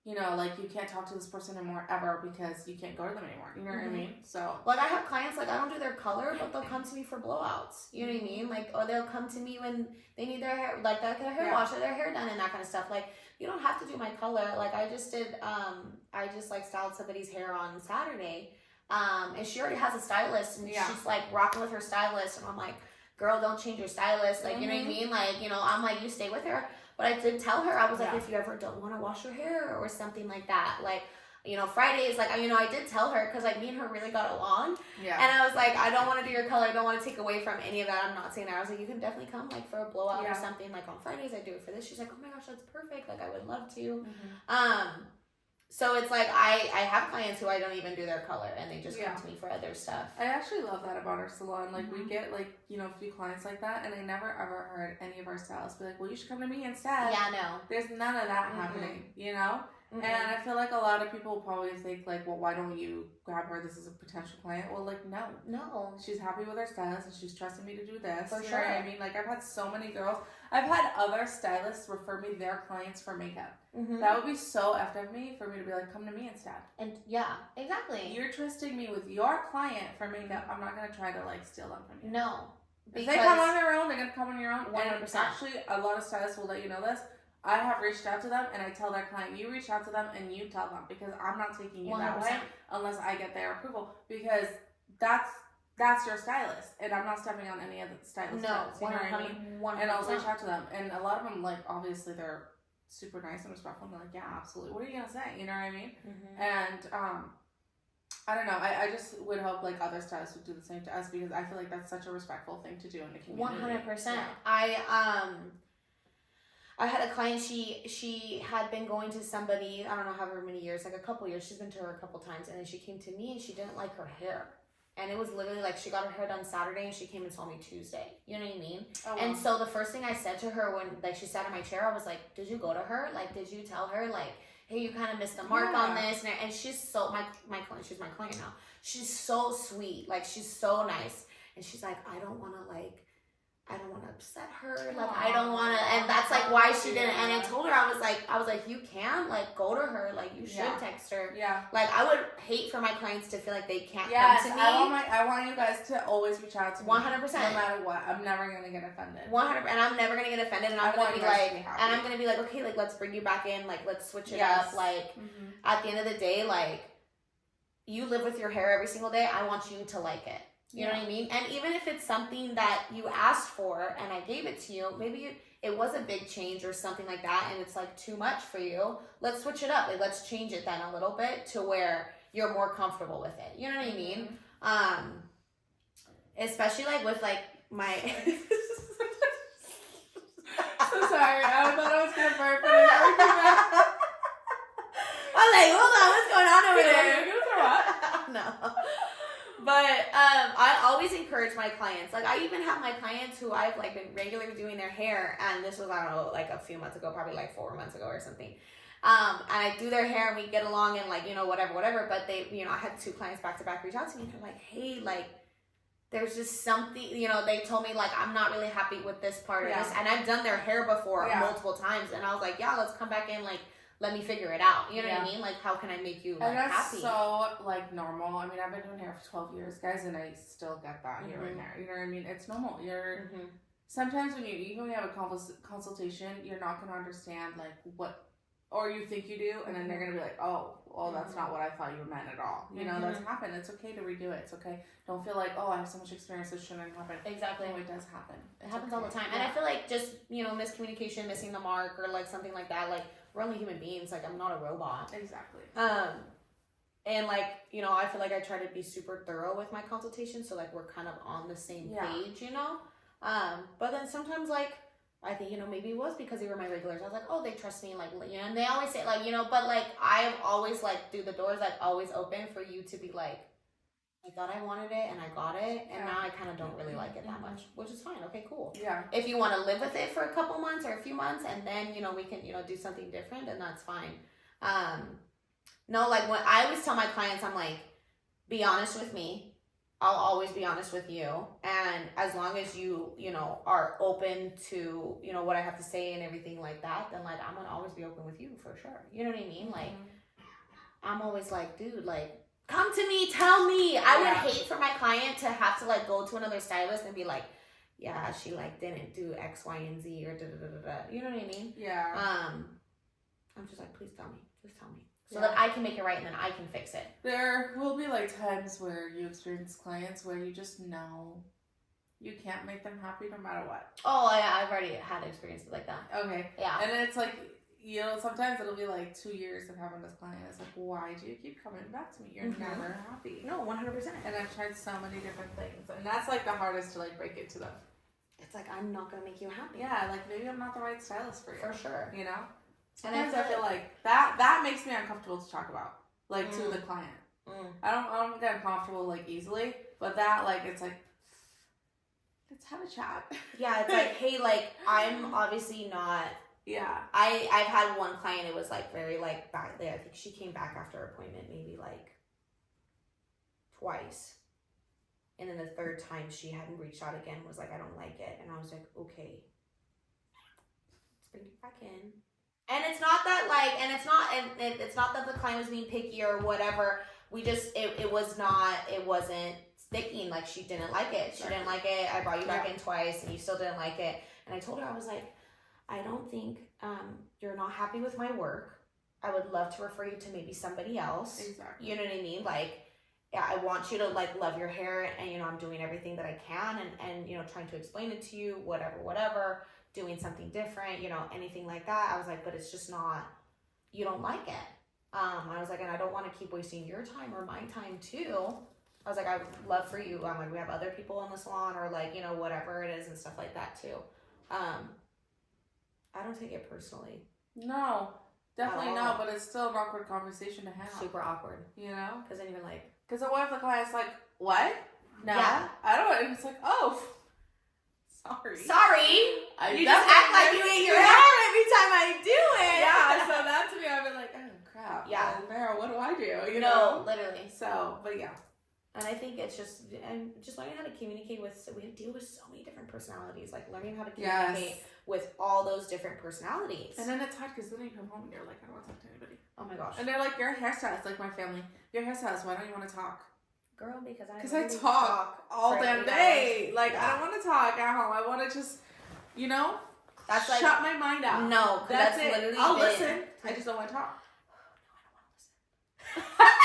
like you can't talk to this person anymore ever because you can't go to them anymore. You know what I mean? So, like, I have clients, like, I don't do their color, but they'll come to me for blowouts. You know what I mean? Like, or they'll come to me when they need their hair, like, their hair wash or their hair done and that kind of stuff. Like, you don't have to do my color. Like, I just styled somebody's hair on Saturday. And she already has a stylist and she's, like, rocking with her stylist. And I'm like, girl, don't change your stylist. Like, you know what I mean? Like, I'm like, you stay with her. But I did tell her, I was like, if you ever don't want to wash your hair or something like that, like, Fridays, like, I did tell her because, like, me and her really got along. Yeah. And I was like, I don't want to do your color. I don't want to take away from any of that. I'm not saying that. I was like, you can definitely come, like, for a blowout or something. Like, on Fridays, I do it for this. She's like, oh, my gosh, that's perfect. Like, I would love to. So it's like, I have clients who I don't even do their color and they just come to me for other stuff. I actually love that about our salon. Like, we get, like, a few clients like that, and I never ever heard any of our stylists be like, well, you should come to me instead. Yeah, no. There's none of that happening, Mm-hmm. And I feel like a lot of people probably think, like, well, why don't you grab her? This is a potential client. Well, like, no. She's happy with her stylist, and she's trusting me to do this. For sure. I mean, like, I've had so many girls. I've had other stylists refer me their clients for makeup. Mm-hmm. That would be so effed of me for me to be like, come to me instead. And, yeah, exactly. You're trusting me with your client for makeup. I'm not going to try to, like, steal them from you. No. If they come on their own, they're going to come on your own. 100%. And actually, a lot of stylists will let you know this. I have reached out to them, and I tell their client, you reach out to them, and you tell them, because I'm not taking you 100%. That way unless I get their approval, because that's your stylist, and I'm not stepping on any other stylist. No, you know what I mean? 100%. And I'll reach out to them, and a lot of them, like, obviously they're super nice and respectful, and they're like, yeah, absolutely. What are you gonna say? You know what I mean? Mm-hmm. And I don't know. I just would hope, like, other stylists would do the same to us, because I feel like that's such a respectful thing to do in the community. 100%. I had a client, she had been going to somebody, I don't know however many years, like a couple years, she's been to her a couple times, and then she came to me and she didn't like her hair. And it was literally like, she got her hair done Saturday and she came and saw me Tuesday. You know what I mean? Oh, wow. And so the first thing I said to her when, like, she sat in my chair, I was like, did you go to her? Like, did you tell her, like, hey, you kind of missed the mark on this? And she's so, my client, she's my client now. She's so sweet. Like, she's so nice. And she's like, I don't want to upset her. Like, I don't want to, and that's like why she didn't. And I told her, I was like, you can, like, go to her. Like, you should text her. Yeah. Like, I would hate for my clients to feel like they can't come to me. I want you guys to always reach out to me. 100%. No matter what. I'm never going to get offended. 100%. And I'm never going to get offended. And I'm going to be like, and I'm going to be like, okay, like, let's bring you back in. Like, let's switch it up. Like, at the end of the day, like, you live with your hair every single day. I want you to like it. You know what I mean? And even if it's something that you asked for and I gave it to you, maybe it was a big change or something like that and it's like too much for you, let's switch it up. Like, let's change it then a little bit to where you're more comfortable with it. You know what I mean? Especially like with like my. So sorry, I thought I was gonna burp, but I never came back. I'm like, hold on, what's going on over there? You're gonna throw up? No. But I always encourage my clients. Like I even have my clients who I've like been regularly doing their hair, and this was, I don't know, like a few months ago, probably like 4 months ago or something. And I do their hair and we get along and like, you know, whatever. But they, you know, I had 2 clients back to back reach out to me and they're like, hey, like, there's just something, you know, they told me like, I'm not really happy with this part of this. And I've done their hair before multiple times. And I was like, yeah, let's come back in, like, let me figure it out. You know what I mean? Like, how can I make you like, and that's happy? So like normal. I mean, I've been doing hair for 12 years, guys, and I still get that here and there. You know what I mean? It's normal. You're sometimes when you have a consultation, you're not going to understand like what, or you think you do, and then they're going to be like, oh, well, that's not what I thought you meant at all. You know, that's happened. It's okay to redo it. It's okay. Don't feel like, oh, I have so much experience, this shouldn't happen. Exactly. No, it does happen. It happens all the time. And I feel like just, you know, miscommunication, missing the mark, or like something like that. Like, we're only human beings. Like, I'm not a robot. Exactly. And like, you know, I feel like I try to be super thorough with my consultation, so like we're kind of on the same page, you know? But then sometimes like, I think, you know, maybe it was because they were my regulars. I was like, oh, they trust me, like, you know, and they always say, like, you know, but, like, I always, like, do the doors, like, always open for you to be, like, I thought I wanted it, and I got it, and now I kind of don't really like it that much, which is fine. Okay, cool. Yeah. If you want to live with it for a couple months or a few months, and then, you know, we can, you know, do something different, then that's fine. No, like, when I always tell my clients, I'm like, be honest with me. I'll always be honest with you. And as long as you, you know, are open to, you know, what I have to say and everything like that, then, like, I'm going to always be open with you for sure. You know what I mean? Like, I'm always like, dude, like, come to me, tell me. I would hate for my client to have to, like, go to another stylist and be like, yeah, she, like, didn't do X, Y, and Z or da-da-da-da-da. You know what I mean? Yeah. I'm just like, please tell me. Just tell me. So that I can make it right and then I can fix it. There will be like times where you experience clients where you just know you can't make them happy no matter what. Oh, yeah, I've already had experiences like that. Okay. Yeah. And then it's like, you know, sometimes it'll be like 2 years of having this client. It's like, why do you keep coming back to me? You're never happy. No, 100%. And I've tried so many different things. And that's like the hardest to like break it to them. It's like, I'm not going to make you happy. Yeah, like maybe I'm not the right stylist for you. For sure. You know? And I feel like that makes me uncomfortable to talk about, like to the client. I don't get uncomfortable like easily, but that like it's like, let's have a chat. Yeah, it's like, hey, like I'm obviously not. Yeah. I've had one client. It was like very like back there. I think she came back after her appointment maybe like twice, and then the third time she hadn't reached out again. Was like, I don't like it, and I was like, okay, let's bring it back in. And it's not that like, and it's not that the client was being picky or whatever. We just, it wasn't sticking. Like she didn't like it. She didn't like it. I brought you back in twice and you still didn't like it. And I told her, I was like, I don't think you're not happy with my work. I would love to refer you to maybe somebody else. Exactly. You know what I mean? Like, yeah, I want you to like love your hair and, you know, I'm doing everything that I can and, you know, trying to explain it to you, whatever. Doing something different, you know, anything like that. I was like, but it's just not, you don't like it. I was like, and I don't want to keep wasting your time or my time too. I was like, I would love for you. I'm like, we have other people in the salon or like, you know, whatever it is and stuff like that too. I don't take it personally. No, definitely not, but it's still an awkward conversation to have. Super awkward. You know? Because then you're like, because what if the client's like, what? No. Yeah. I don't, and it's like, oh, Sorry. You just act like you ate your hair every time I do it. Yeah, so that to me, I've been like, oh crap. Yeah. Well, what do I do? You know? Literally. So, but yeah. And I think it's just, and just learning how to communicate with, so we deal with so many different personalities, like learning how to communicate with all those different personalities. And then it's hard because then you come home and you're like, I don't want to talk to anybody. Oh my gosh. And they're like, you're a hairstylist, like my family. You're a hairstylist, why don't you want to talk? Girl, because I talk all damn day. Like, I don't want to talk at home. I want to just, you know, that's like, shut my mind out. No, that's it. Literally I'll listen. I just don't want to talk. No, I don't want to listen.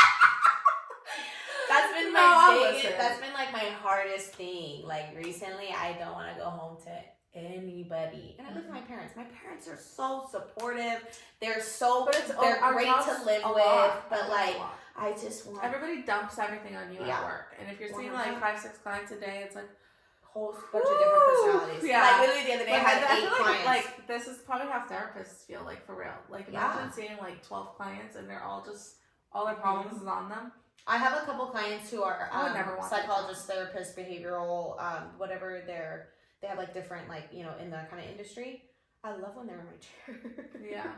That's been that's been like my hardest thing. Like recently, I don't want to go home to anybody, and I live with my parents. My parents are so supportive. They're great to live with, but like I just want everybody dumps everything on you at work, and if you're seeing like 5-6 clients a day, it's like whole bunch of different personalities. Yeah. Like literally the other day I had 8 clients. Like this is probably how therapists feel like for real. Like imagine seeing like 12 clients and they're all their problems is on them. I have a couple clients who are psychologists, therapists, behavioral, whatever they have like different like, you know, in that kind of industry. I love when they're in my chair. Yeah.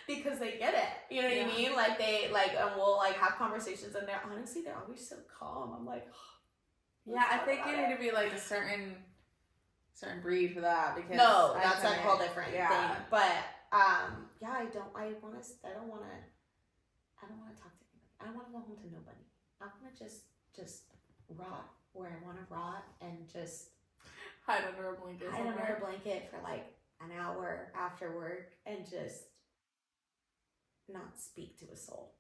Because they get it. You know what I mean? Like they we'll like have conversations and they're always so calm. I'm like, yeah, I think you need to be like a certain breed for that because that's a whole different thing. But I don't want to talk to anybody. I don't want to go home to nobody. I want to just rot where I want to rot and just hide under a blanket for like an hour after work and just not speak to a soul.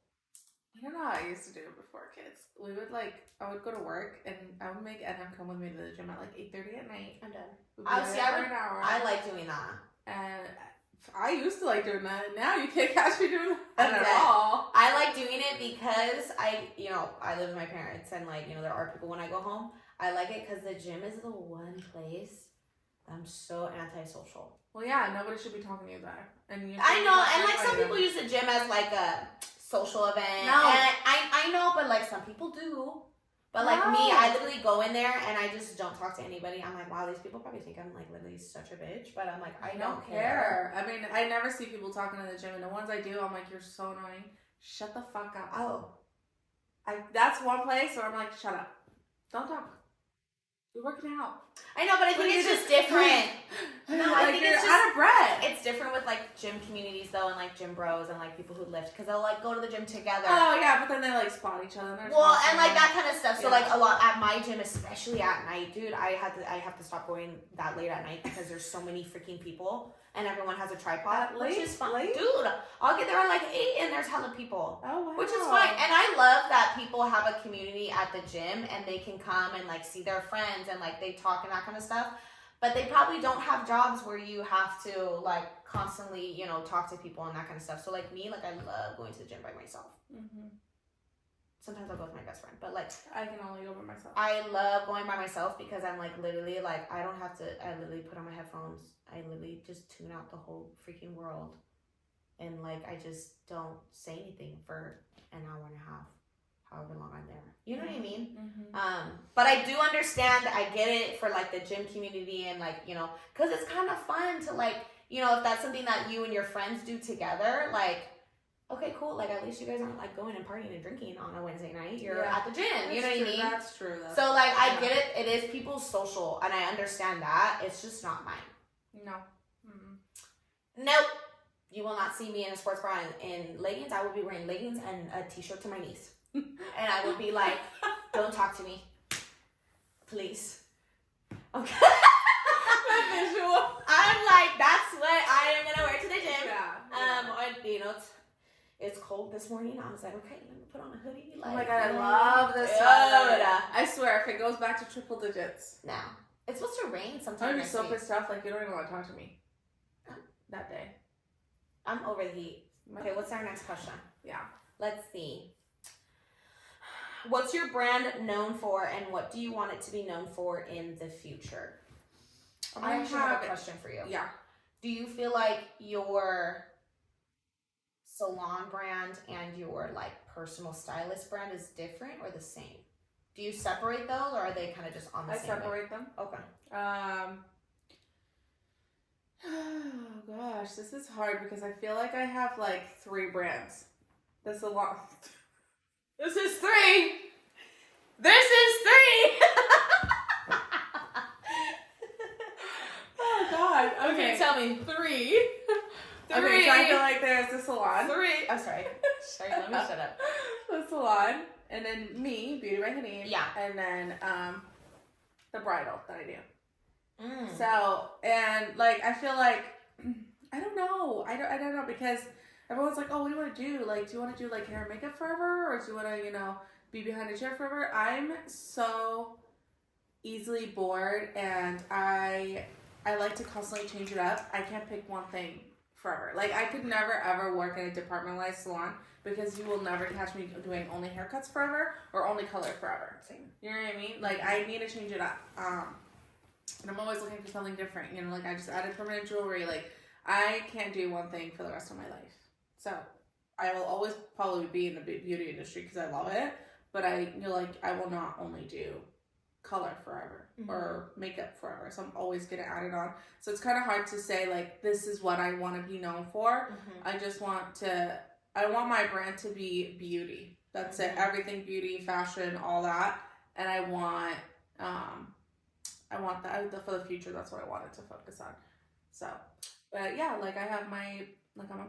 I don't know how I used to do it before kids. I would go to work and I would make Adam come with me to the gym at like 8:30 at night. I'm done. I like doing that. And I used to like doing that. Now you can't catch me doing that at all. I like doing it because I live with my parents and like, you know, there are people when I go home. I like it because the gym is the one place I'm so antisocial. Well, yeah, nobody should be talking to you there. I know, and like some people use the gym as like a social event. No. And I know, but like some people do. But like me, I literally go in there and I just don't talk to anybody. I'm like, wow, these people probably think I'm like literally such a bitch. But I'm like, I don't care. I mean, I never see people talking in the gym, and the ones I do, I'm like, you're so annoying. Shut the fuck up. Oh. That's one place where I'm like, shut up. Don't talk. You're working out. I know, but I think it's just different. No, I think it's just out of breath. It's different with like gym communities though, and like gym bros and like people who lift because they'll like go to the gym together. Oh yeah, but then they like spot each other. And like that kind of stuff. So like a lot at my gym, especially at night, dude. I have to stop going that late at night because there's so many freaking people. And everyone has a tripod, which is fun. Dude, I'll get there at like 8 and there's hella people. Oh, wow. Which is fine. And I love that people have a community at the gym and they can come and like see their friends and like they talk and that kind of stuff. But they probably don't have jobs where you have to like constantly, you know, talk to people and that kind of stuff. So like me, like I love going to the gym by myself. Mm-hmm. Sometimes I'll go with my best friend, but like I can only go by myself. I love going by myself because I'm like literally like I literally put on my headphones. I literally just tune out the whole freaking world, and like I just don't say anything for an hour and a half, however long I'm there. You know what I mean? Mm-hmm. But I do understand. I get it for like the gym community and like, you know, because it's kind of fun to like, you know, if that's something that you and your friends do together, like. Okay, cool. Like, at least you guys aren't, like, going and partying and drinking on a Wednesday night. You're at the gym. You know what I mean? That's true. So, like, I get it. It is people's social, and I understand that. It's just not mine. No. Nope. You will not see me in a sports bra in leggings. I will be wearing leggings and a t-shirt to my knees. And I will be like, don't talk to me. Please. Okay. I'm like, that's what I am going to wear to the gym. Yeah. You know, it's cold this morning. I was like, okay, let me put on a hoodie. Like, oh my god, I love this weather. I swear, if it goes back to triple digits. No. It's supposed to rain sometime. I'm going to be so pissed off, like, you don't even want to talk to me. That day. I'm over the heat. Okay, what's our next question? Yeah. Let's see. What's your brand known for, and what do you want it to be known for in the future? I actually have a question for you. Yeah. Do you feel like your salon brand and your like personal stylist brand is different or the same? Do you separate those, or are they kind of just on the same? I separate them. Okay. Oh gosh, this is hard because I feel like I have like 3 brands. That's a lot. This is 3. This is 3. Oh god. Okay, tell me 3. 3. Okay, so I feel like there's the salon. 3. I'm sorry. Sorry, let me shut up. The salon, and then me, Beauty by Hanin. Yeah. And then the bridal that I do. So, and like I feel like I don't know. I don't know because everyone's like, oh, what do you want to do? Like, do you want to do like hair and makeup forever, or do you want to, you know, be behind a chair forever. I'm so easily bored, and I like to constantly change it up. I can't pick one thing forever. Like, I could never ever work in a departmentalized salon because you will never catch me doing only haircuts forever or only color forever. Same. You know what I mean? Like, I need to change it up. And I'm always looking for something different. You know, like, I just added permanent jewelry. Like, I can't do one thing for the rest of my life. So I will always probably be in the beauty industry because I love it. But I will not only do color forever or makeup forever. So I'm always going to add it on. So it's kind of hard to say, like, this is what I want to be known for. I just want my brand to be beauty. That's it. Everything beauty, fashion, all that. And I want that for the future. That's what I wanted to focus on. So, but yeah, like, I'm a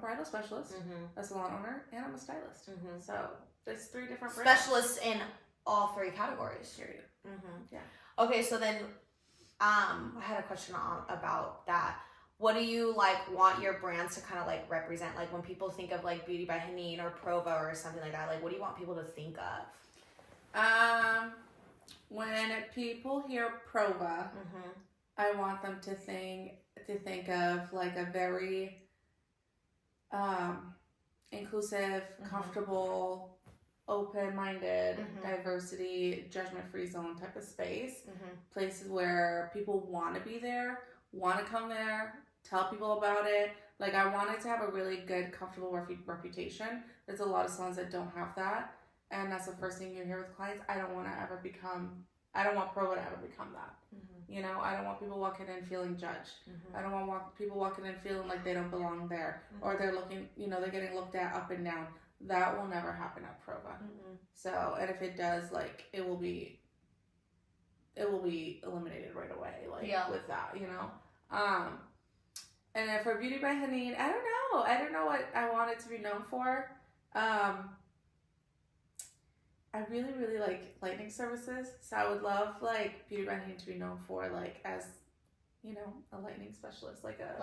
bridal specialist, a salon owner, and I'm a stylist. So there's 3 different brands. Specialists in all 3 categories. Period. Yeah. Okay, so then I had a question about that. What do you want your brands to kind of represent? Like, when people think of Beauty by Hanin or Prova or something like that, what do you want people to think of? When people hear Prova, I want them to think of a very inclusive, comfortable, open-minded, diversity, judgment-free zone type of space. Places where people want to be there, want to come there, tell people about it. I want it to have a really good, comfortable reputation. There's a lot of salons that don't have that, and that's the first thing you hear with clients. I don't want Prova to ever become that. You know, I don't want people walking in feeling judged. I don't want people walking in feeling like they don't belong there, or they're getting looked at up and down. That will never happen at Prova. So, and if it does, it will be eliminated right away. With that, you know. And then for Beauty by Hanin, I don't know what I want it to be known for. I really, really like lightning services, so I would love Beauty by Hanin to be known for as, you know, a lightning specialist, like a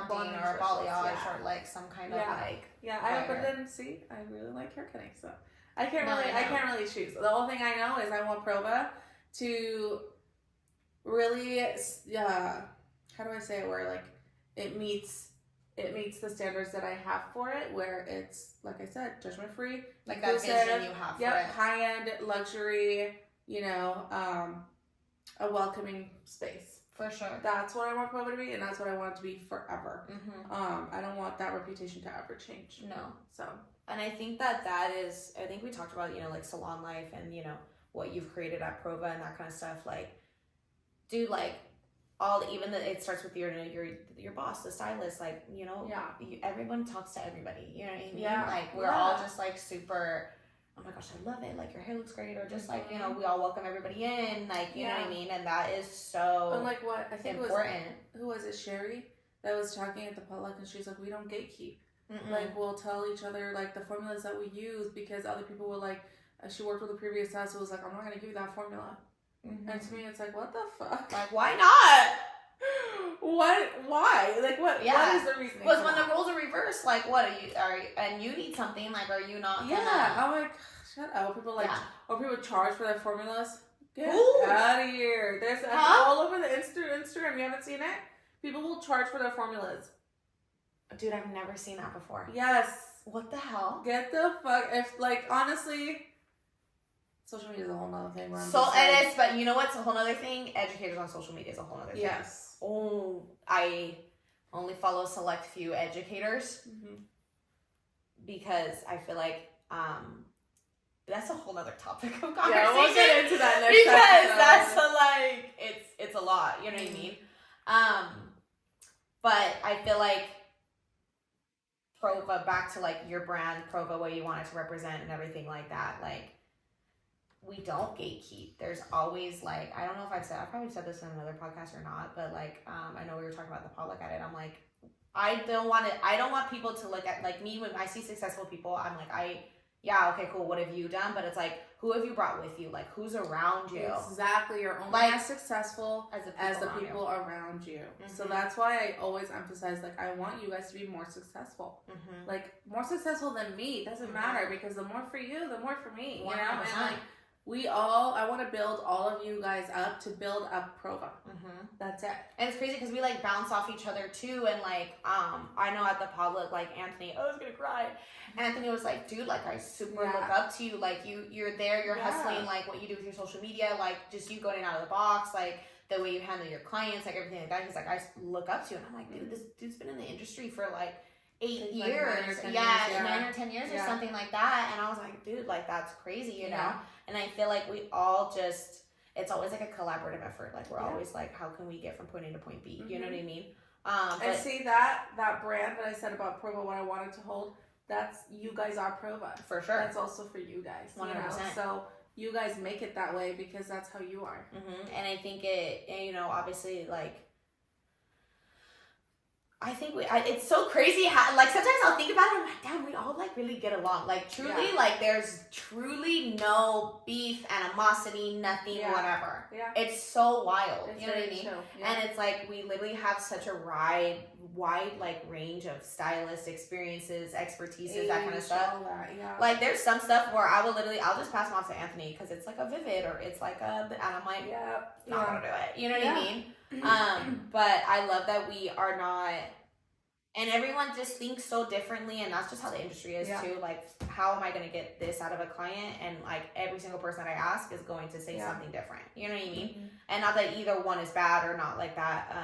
blonding or a balayage or some kind of but then see, I really like hair cutting, so I can't really choose. The only thing I know is I want Prova to really how do I say it, where it meets the standards that I have for it, where it's, like I said, judgment free, that vision you have for it. High end luxury, you know, a welcoming space. For sure. That's what I want Prova to be, and that's what I want it to be forever. I don't want that reputation to ever change. No. So. And I think I think we talked about, you know, salon life and, you know, what you've created at Prova and that kind of stuff. Dude, it starts with your boss, the stylist, you know, everyone talks to everybody, you know what I mean? Yeah. We're all just super, oh my gosh, I love it, your hair looks great, or just you know, we all welcome everybody in, you know what I mean? And that is so and what I think important. Who was it, Sherry, that was talking at the potluck, and she's we don't gatekeep. We'll tell each other the formulas that we use, because other people will she worked with a previous stylist who was I'm not going to give you that formula. And to me, it's what the fuck? Why not? What? Why? What is the reason? Because when the roles are reversed, what and you need something, are you not gonna... Yeah, I'm shut up. People or people charge for their formulas. Get Ooh. Out of here. There's all over the Instagram. You haven't seen it? People will charge for their formulas. Dude, I've never seen that before. Yes. What the hell? Get the fuck... If, honestly... Social media is a whole nother thing. It is, but you know what's a whole nother thing? Educators on social media is a whole nother thing. Yes. Oh, I only follow select few educators because I feel that's a whole nother topic of conversation. Yeah, we'll get into that next time. Because that's it's a lot. You know what I mean? But I feel Prova, back to your brand, Prova, what you want it to represent and everything like that, we don't gatekeep. There's always I don't know if I probably said this in another podcast or not, but I know we were talking about the potluck at it. I'm I don't want people to look at me when I see successful people. I'm yeah, okay, cool, what have you done? But it's like, who have you brought with you? Like, who's around you? Exactly. You're only like, as successful as the people around you. Mm-hmm. So that's why I always emphasize, like, I want you guys to be more successful. Mm-hmm. Like, more successful than me. It doesn't matter, because the more for you, the more for me. 100%. You know? And, like, I want to build all of you guys up to build up Prova. Mm-hmm. That's it. And it's crazy because we, like, bounce off each other, too. And, like, I know at the public, like, Anthony, I was going to cry. Anthony was like, dude, like, I super look up to you. Like, you're there, you're hustling, like, what you do with your social media, like, just you going out of the box, like, the way you handle your clients, like, everything like that. He's like, I look up to you. And I'm like, dude, this dude's been in the industry for, like, 8 years. Like 9 or 10 years or something like that. And I was like, dude, like, that's crazy, you know? And I feel like we all just, it's always like a collaborative effort. Like, we're always like, how can we get from point A to point B? You know what I mean? And see that brand that I said about Prova, what I wanted to hold, that's, you guys are Prova. For sure. That's also for you guys. 100%. You know? So you guys make it that way because that's how you are. Mm-hmm. And I think it, you know, obviously, like, I think it's so crazy how, like, sometimes I'll think about it, I'm like, damn, we all, like, really get along. Like, truly, like, there's truly no beef, animosity, nothing, whatever. Yeah. It's so wild. You know what I mean? Yeah. And it's like, we literally have such a wide, like, range of stylists, experiences, expertises, that kind of stuff. Like, there's some stuff where I'll just pass them off to Anthony because it's, like, a Vivid or it's, like, and I'm like, not gonna do it. You know what I mean? But I love that we are not, and everyone just thinks so differently, and that's just how the industry is too. Like, how am I going to get this out of a client? And like, every single person that I ask is going to say something different. You know what I mean? Mm-hmm. And not that either one is bad or not like that.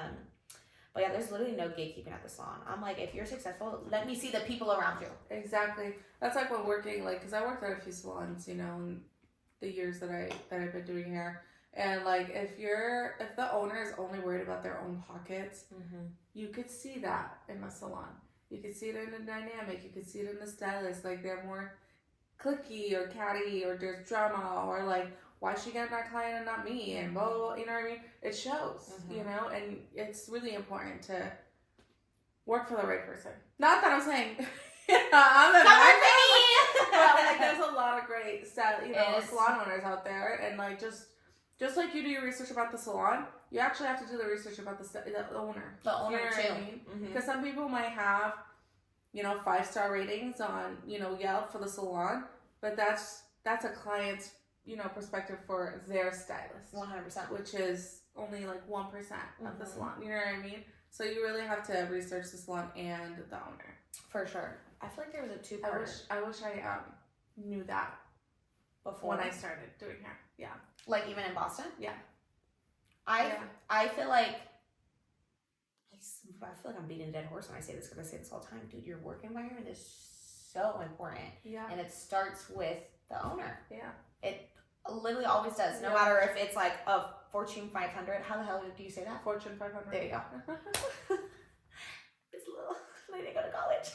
But yeah, there's literally no gatekeeping at the salon. I'm like, if you're successful, let me see the people around you. Exactly. That's like when working, like, because I worked at a few salons, you know, in the years that I've been doing hair. And like, if the owner is only worried about their own pockets, you could see that in the salon. You could see it in the dynamic. You could see it in the stylist. Like, they're more cliquey or catty, or there's drama, or like, why is she getting that client and not me? And blah, blah, blah, you know what I mean? It shows, you know, and it's really important to work for the right person. Not that I'm saying, I'm the but like, there's a lot of great salon owners out there, and like, just like you do your research about the salon, you actually have to do the research about the owner. The owner, you know too. What I mean? Because some people might have, 5-star ratings on, Yelp for the salon, but that's a client's, perspective for their stylist. 100%. Which is only like 1% of the salon. You know what I mean? So you really have to research the salon and the owner. For sure. I feel like there was a two-part. I wish I knew that before when I started doing hair. Yeah. Like, even in Boston? Yeah. I feel like I'm beating a dead horse when I say this, because I say this all the time. Dude, your work environment is so important. Yeah. And it starts with the owner. Yeah. It literally always does. No matter if it's like a Fortune 500. How the hell do you say that? Fortune 500. There you go. This little lady go to college.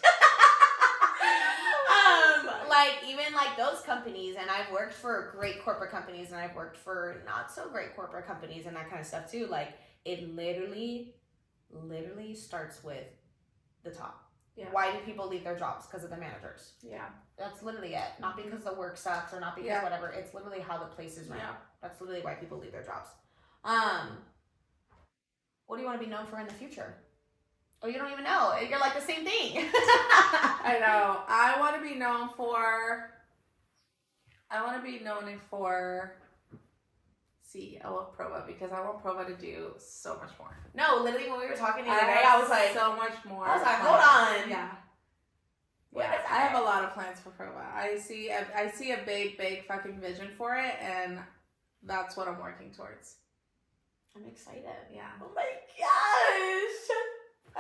Like, even like those companies, and I've worked for great corporate companies, and I've worked for not so great corporate companies and that kind of stuff too. Like, it literally starts with the top. Yeah. Why do people leave their jobs? Because of the managers. Yeah. That's literally it. Not because the work sucks or not because whatever. It's literally how the place is run. Yeah. That's literally why people leave their jobs. What do you want to be known for in the future? Oh, you don't even know. You're like the same thing. I know. I want to be known for CEO of Prova, because I want Prova to do so much more. No, literally when we were talking the other day, I was like, so much more. I was like, hold on. Yeah. I have a lot of plans for Prova. I see a big fucking vision for it, and that's what I'm working towards. I'm excited. Yeah. Oh my gosh.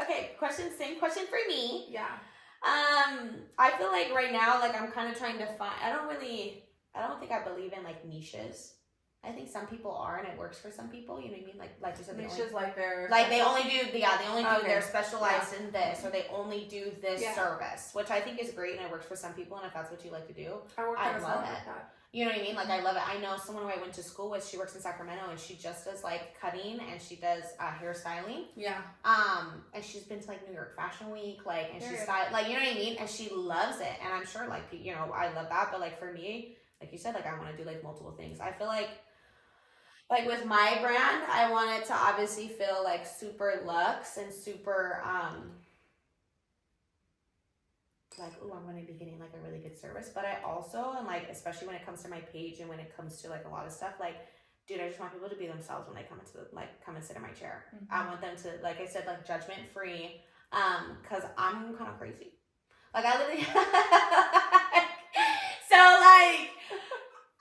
Okay, same question for me. Yeah. I feel like right now, like, I'm kind of trying to find, I don't think I believe in like niches. I think some people are, and it works for some people, you know what I mean? Like you said, niches, like they're they only do they're specialized in this, or they only do this service, which I think is great, and it works for some people, and if that's what you like to do, I love it. You know what I mean? Like, I love it. I know someone who I went to school with, she works in Sacramento, and she just does, like, cutting, and she does hairstyling. Yeah. And she's been to, like, New York Fashion Week, like, and she's styled, like, you know what I mean? And she loves it. And I'm sure, like, you know, I love that. But, like, for me, like you said, like, I want to do, like, multiple things. I feel like with my brand, I want it to obviously feel, like, super luxe and super, like, oh, I'm going to be getting, like, a really good service. But I also, and, like, especially when it comes to my page and when it comes to, like, a lot of stuff, like, dude, I just want people to be themselves when they come into come and sit in my chair. I want them to, like I said, like, judgment free, because I'm kind of crazy. Like, I literally, so, like,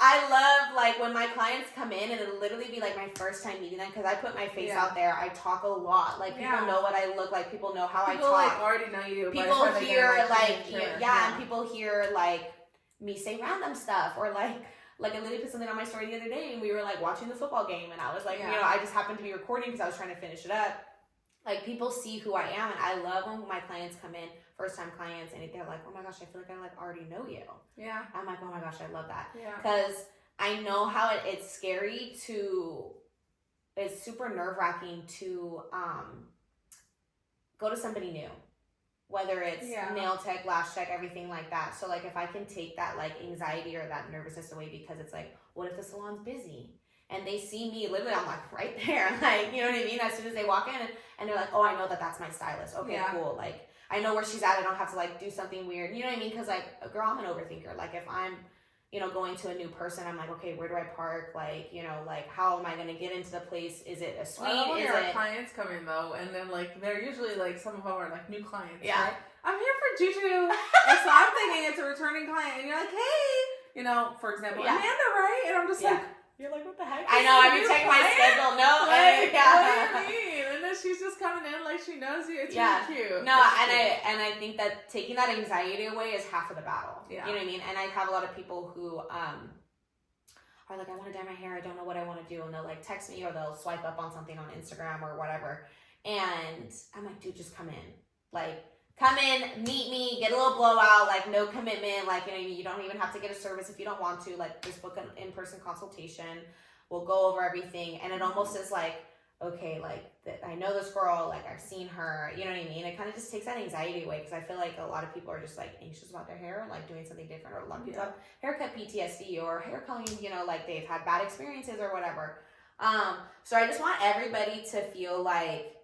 I love, like, when my clients come in and it'll literally be, like, my first time meeting them because I put my face out there. I talk a lot. Like, people know what I look like. People know how I talk. People, like, already know you. People hear, like, and people hear, like, me say random stuff. Or, like, I literally put something on my story the other day and we were, like, watching the football game. And I was, like, you know, I just happened to be recording because I was trying to finish it up. Like, people see who I am. And I love when my clients come in, first-time clients, and they're like, oh, my gosh, I feel like I, like, already know you. Yeah. I'm like, oh, my gosh, I love that. Yeah. Because I know how it's scary to, it's super nerve-wracking to go to somebody new. Whether it's nail tech, lash tech, everything like that. So, like, if I can take that, like, anxiety or that nervousness away because it's like, what if the salon's busy? And they see me, literally, I'm, like, right there. Like, you know what I mean? As soon as they walk in and they're like, oh, I know that's my stylist. Okay, cool. Like, I know where she's at. I don't have to, like, do something weird. You know what I mean? Because, like, girl, I'm an overthinker. Like, if I'm, you know, going to a new person, I'm like, okay, where do I park? Like, you know, like, how am I going to get into the place? Is it a suite? Well, I love when our clients come in, though, and then, like, they're usually, like, some of them are, like, new clients. Yeah. Right? I'm here for Juju. And so I'm thinking it's a returning client. And you're like, hey, you know, for example, Amanda, right? And I'm just like, you're like, what the heck? I know, I've been checking my schedule. No, like, what do you mean? And then she's just coming in like she knows you. It's really cute. No, and I think that taking that anxiety away is half of the battle. Yeah. You know what I mean? And I have a lot of people who are like, I want to dye my hair. I don't know what I want to do. And they'll, like, text me or they'll swipe up on something on Instagram or whatever. And I'm like, dude, just come in. Like, come in, meet me, get a little blowout, like, no commitment, like, you know, you don't even have to get a service if you don't want to, like, just book an in-person consultation, we'll go over everything, and it almost is like, okay, like, I know this girl, like, I've seen her, you know what I mean? It kind of just takes that anxiety away, because I feel like a lot of people are just, like, anxious about their hair, like, doing something different, or a lot of people have haircut PTSD, or hair coloring, you know, like, they've had bad experiences, or whatever. So I just want everybody to feel like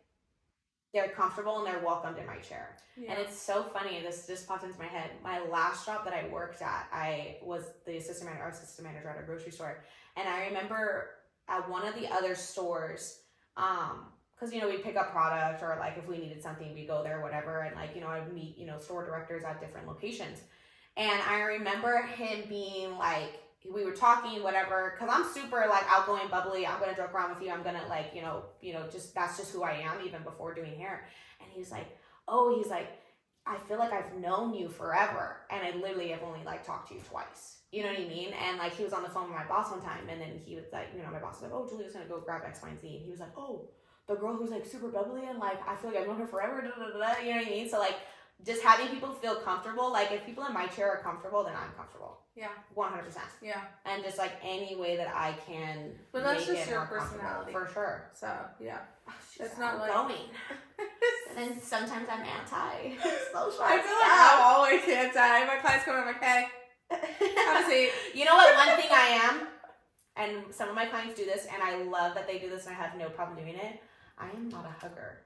they're comfortable and they're welcomed in my chair. Yeah. And it's so funny, this just popped into my head. My last job that I worked at, I was the assistant manager at a grocery store. And I remember at one of the other stores, because, you know, we'd pick up product, or, like, if we needed something, we'd go there, whatever. And, like, you know, I'd meet, you know, store directors at different locations. And I remember him being like, we were talking, whatever, because I'm super, like, outgoing, bubbly. I'm going to joke around with you. I'm going to, like, you know, just, that's just who I am, even before doing hair. And he's like, I feel like I've known you forever. And I literally have only, like, talked to you twice. You know what I mean? And, like, he was on the phone with my boss one time. And then he was like, you know, my boss was like, oh, Julia's going to go grab X, Y, and Z. And he was like, oh, the girl who's, like, super bubbly and, like, I feel like I've known her forever. Da, da, da, da. You know what I mean? So, like, just having people feel comfortable. Like, if people in my chair are comfortable, then I'm comfortable. Yeah. 100%. Yeah. And just, like, any way that I can. But that's just your personality. For sure. So, yeah. It's not like going. And then sometimes I'm anti. So I feel like I'm always anti. My clients come in, I'm like, hey, have a seat. You know what? One thing I am, and some of my clients do this, and I love that they do this, and I have no problem doing it. I am not a hugger.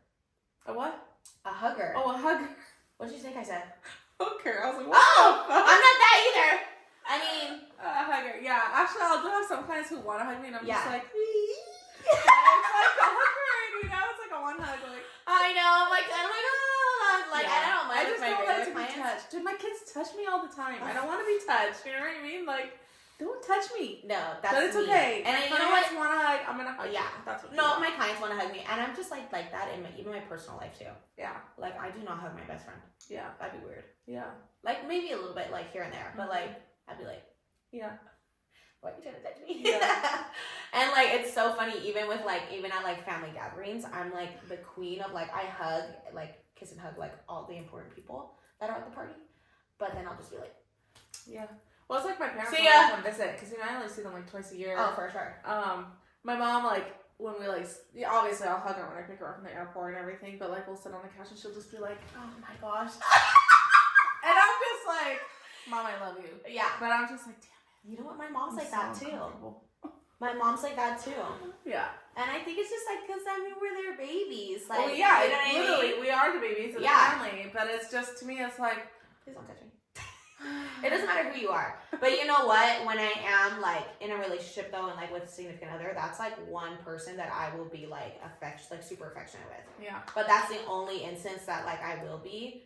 A what? A hugger. Oh, a hugger. What did you think I said? Hugger. I was like, what? Oh, I'm not that either. I mean, a hugger. Yeah. Actually, I'll do have some clients who want to hug me, and I'm just like, it's like a hugger, you know? It's like a one hug. Like, I know. I'm like, oh, like, I don't mind. I just don't like to be touched. Dude, my kids touch me all the time. I don't want to be touched. You know what I mean? Like, don't touch me. No, that's But it's me. Okay. And you know what? Want to hug? I'm gonna hug. Yeah, you. That's what. No, my clients want to hug me, and I'm just like that in even my personal life too. Yeah. Like, I do not hug my best friend. Yeah. That'd be weird. Yeah. Like, maybe a little bit, like, here and there, but, like, I'd be like, yeah. Why are you trying to touch me? Yeah. And, like, it's so funny, even at, like, family gatherings, I'm, like, the queen of, like, I hug, like, kiss and hug, like, all the important people that are at the party. But then I'll just be like, yeah. Well, it's like my parents See ya. come visit because I only see them like twice a year. Oh, for sure. My mom when we obviously I'll hug her when I pick her up from the airport and everything, but we'll sit on the couch and she'll just be like, oh my gosh, and I'm just like, Mom, I love you. Yeah. But I'm just like, damn it. You know what? My mom's like that too. My mom's like that too. Yeah. And I think it's just because we're their babies. Like, well, yeah, you know literally, we are the babies of the family. But it's just, to me, it's like, please don't touch me. It doesn't matter who you are. But you know what? When I am in a relationship though, and with a significant other, that's one person that I will be super affectionate with. Yeah. But that's the only instance that I will be.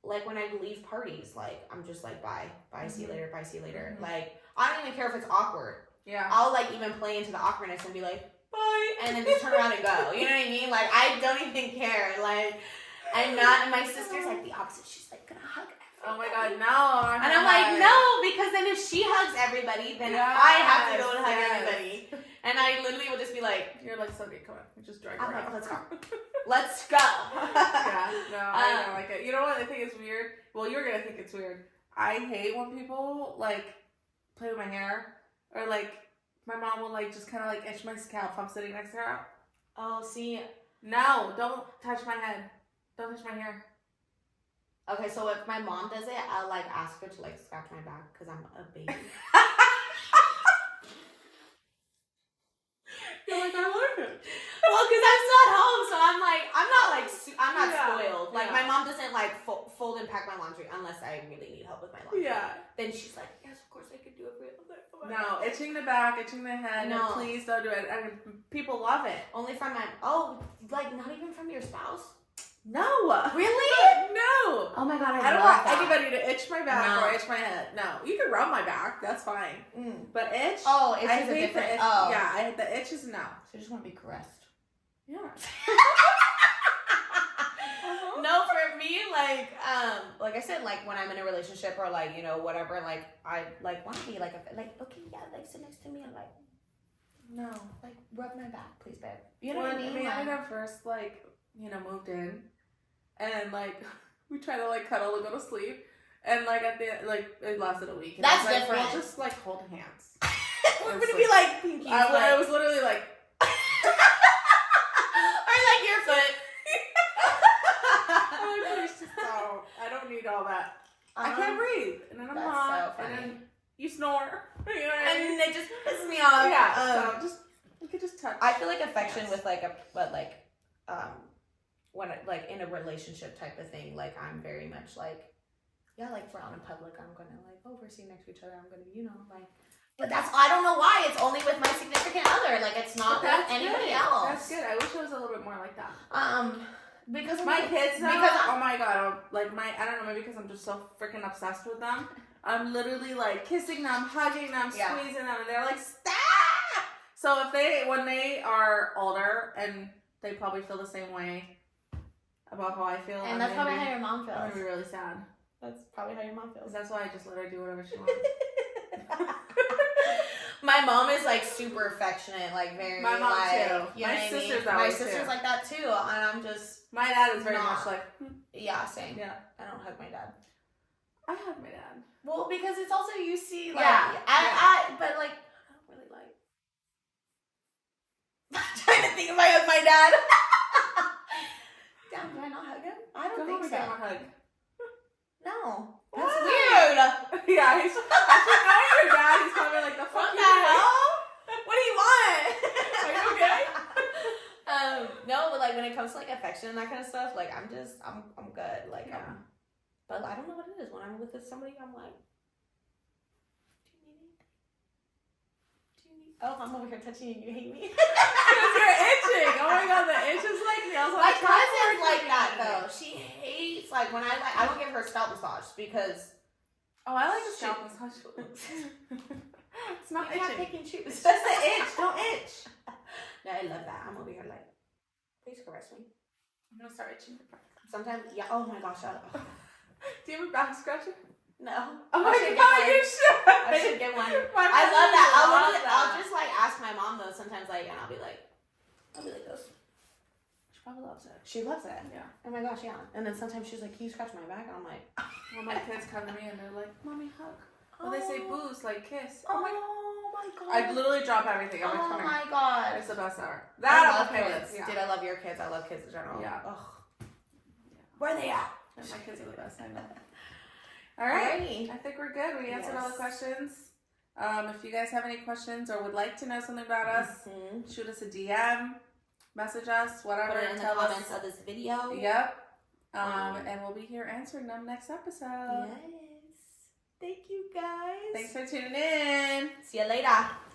When I leave parties, I'm just bye, see you later, bye, see you later. Mm-hmm. I don't even care if it's awkward. Yeah. I'll even play into the awkwardness and be like, bye, and then just turn around and go. You know what I mean? I don't even care. I'm not, and my sister's the opposite. She's gonna hug everybody. Oh my God, no. And I'm like, no, because then if she hugs everybody, then I have to go and hug everybody. And I literally will just be like, you're so good, come on, just drag her out. Let's go. Let's go. Yeah, no, I don't like it. You know what I think is weird? Well, you're gonna think it's weird. I hate when people play with my hair, or my mom will just kind of itch my scalp if I'm sitting next to her. Oh, see. No, don't touch my head. Don't touch my hair. Okay, so if my mom does it, I'll ask her to scratch my back because I'm a baby. You're I like it. Well, because I'm still at home, so I'm not spoiled. My mom doesn't fold and pack my laundry unless I really need help with my laundry. Yeah. Then she's like, yes, of course I can do it for you. I'm like, oh my God. Itching the back, itching the head. No, please don't do it. I mean, people love it. Only from not even from your spouse. No. Really? No. Oh my God, I don't want anybody to itch my back or itch my head. No. You can rub my back. That's fine. But itch? Oh, itch I is a hate different... the itch. Oh. Yeah, the itch is no. So you just want to be caressed. Yeah. No, for me, like I said, when I'm in a relationship or whatever, I want to be okay, yeah, sit next to me and no, rub my back, please, babe. You know what I mean? Me and I first moved in, and we try to cuddle to go to sleep, and at the it lasted a week. And that's different. We'll just hold hands. We're gonna be pinkies. I was literally or your foot. I don't need all that. I can't breathe, and then I'm hot, and then you snore. You know what I mean? And it just pisses me off. Yeah. So we could just touch. I feel affection with when in a relationship type of thing, I'm very much yeah, we're out in public, I'm gonna we're sitting next to each other, I'm gonna but that's, I don't know why, it's only with my significant other, it's not with anybody else. That's good. I wish it was a little bit more like that. Because my kids now, oh my God, I don't know, maybe because I'm just so freaking obsessed with them. I'm literally kissing them, hugging them, squeezing them, and they're like, stop! So when they are older, and they probably feel the same way about how I feel. And that's probably how your mom feels. I'm gonna be really sad. That's probably how your mom feels. That's why I just let her do whatever she wants. My mom is super affectionate, very my mom too. You know my sister's that My sister's like that too, and I'm just. My dad is very much Yeah, same. Yeah. I don't hug my dad. I hug my dad. Well, because it's also you see but I don't really like. I'm trying to think if I hug my dad. Damn, do I not hug him? I don't think so. Give him a hug. No. That's weird. Yeah, he's after knowing your dad, he's probably the fuck what the hell? What do you want? Are you okay? No, but when it comes to affection and that kind of stuff, I'm good. But I don't know what it is. When I'm with somebody, I'm like, do you need anything? Oh, I'm over here touching you and you hate me. Because you're itching. Oh my God, the itch is nails on my cousin's like that though. She hates when I don't give her scalp massage because. Oh, I like the scalp massage. It's not itching. You can't pick and choose. It's just the itch. Don't itch. No, I love that. I'm over here please caress me. I'm gonna start itching. Sometimes, yeah. Oh my gosh. Do you have a back scratcher? No. Oh my God, you should. I should get one. I love that. I'll just ask my mom though sometimes and I'll be like this. She probably loves it. She loves it. Yeah. Oh my gosh, yeah. And then sometimes she's like, can you scratch my back? And I'm like, well, my kids come to me and they're like, Mommy, hug. Well, they say booze, like kiss. Oh my god. I literally drop everything. I'm like, Oh come here. my god. It's the best ever. I love okay kids. with. Yeah. Dude, I love your kids. I love kids in general. Yeah. Ugh. Where are they at? And my kids are the best, I know. All right. Alrighty. I think we're good. We answered all the questions. If you guys have any questions or would like to know something about us, shoot us a DM, message us, whatever. Put it in the comments of this video. Yep. And we'll be here answering them next episode. Yes. Thank you guys. Thanks for tuning in. See you later.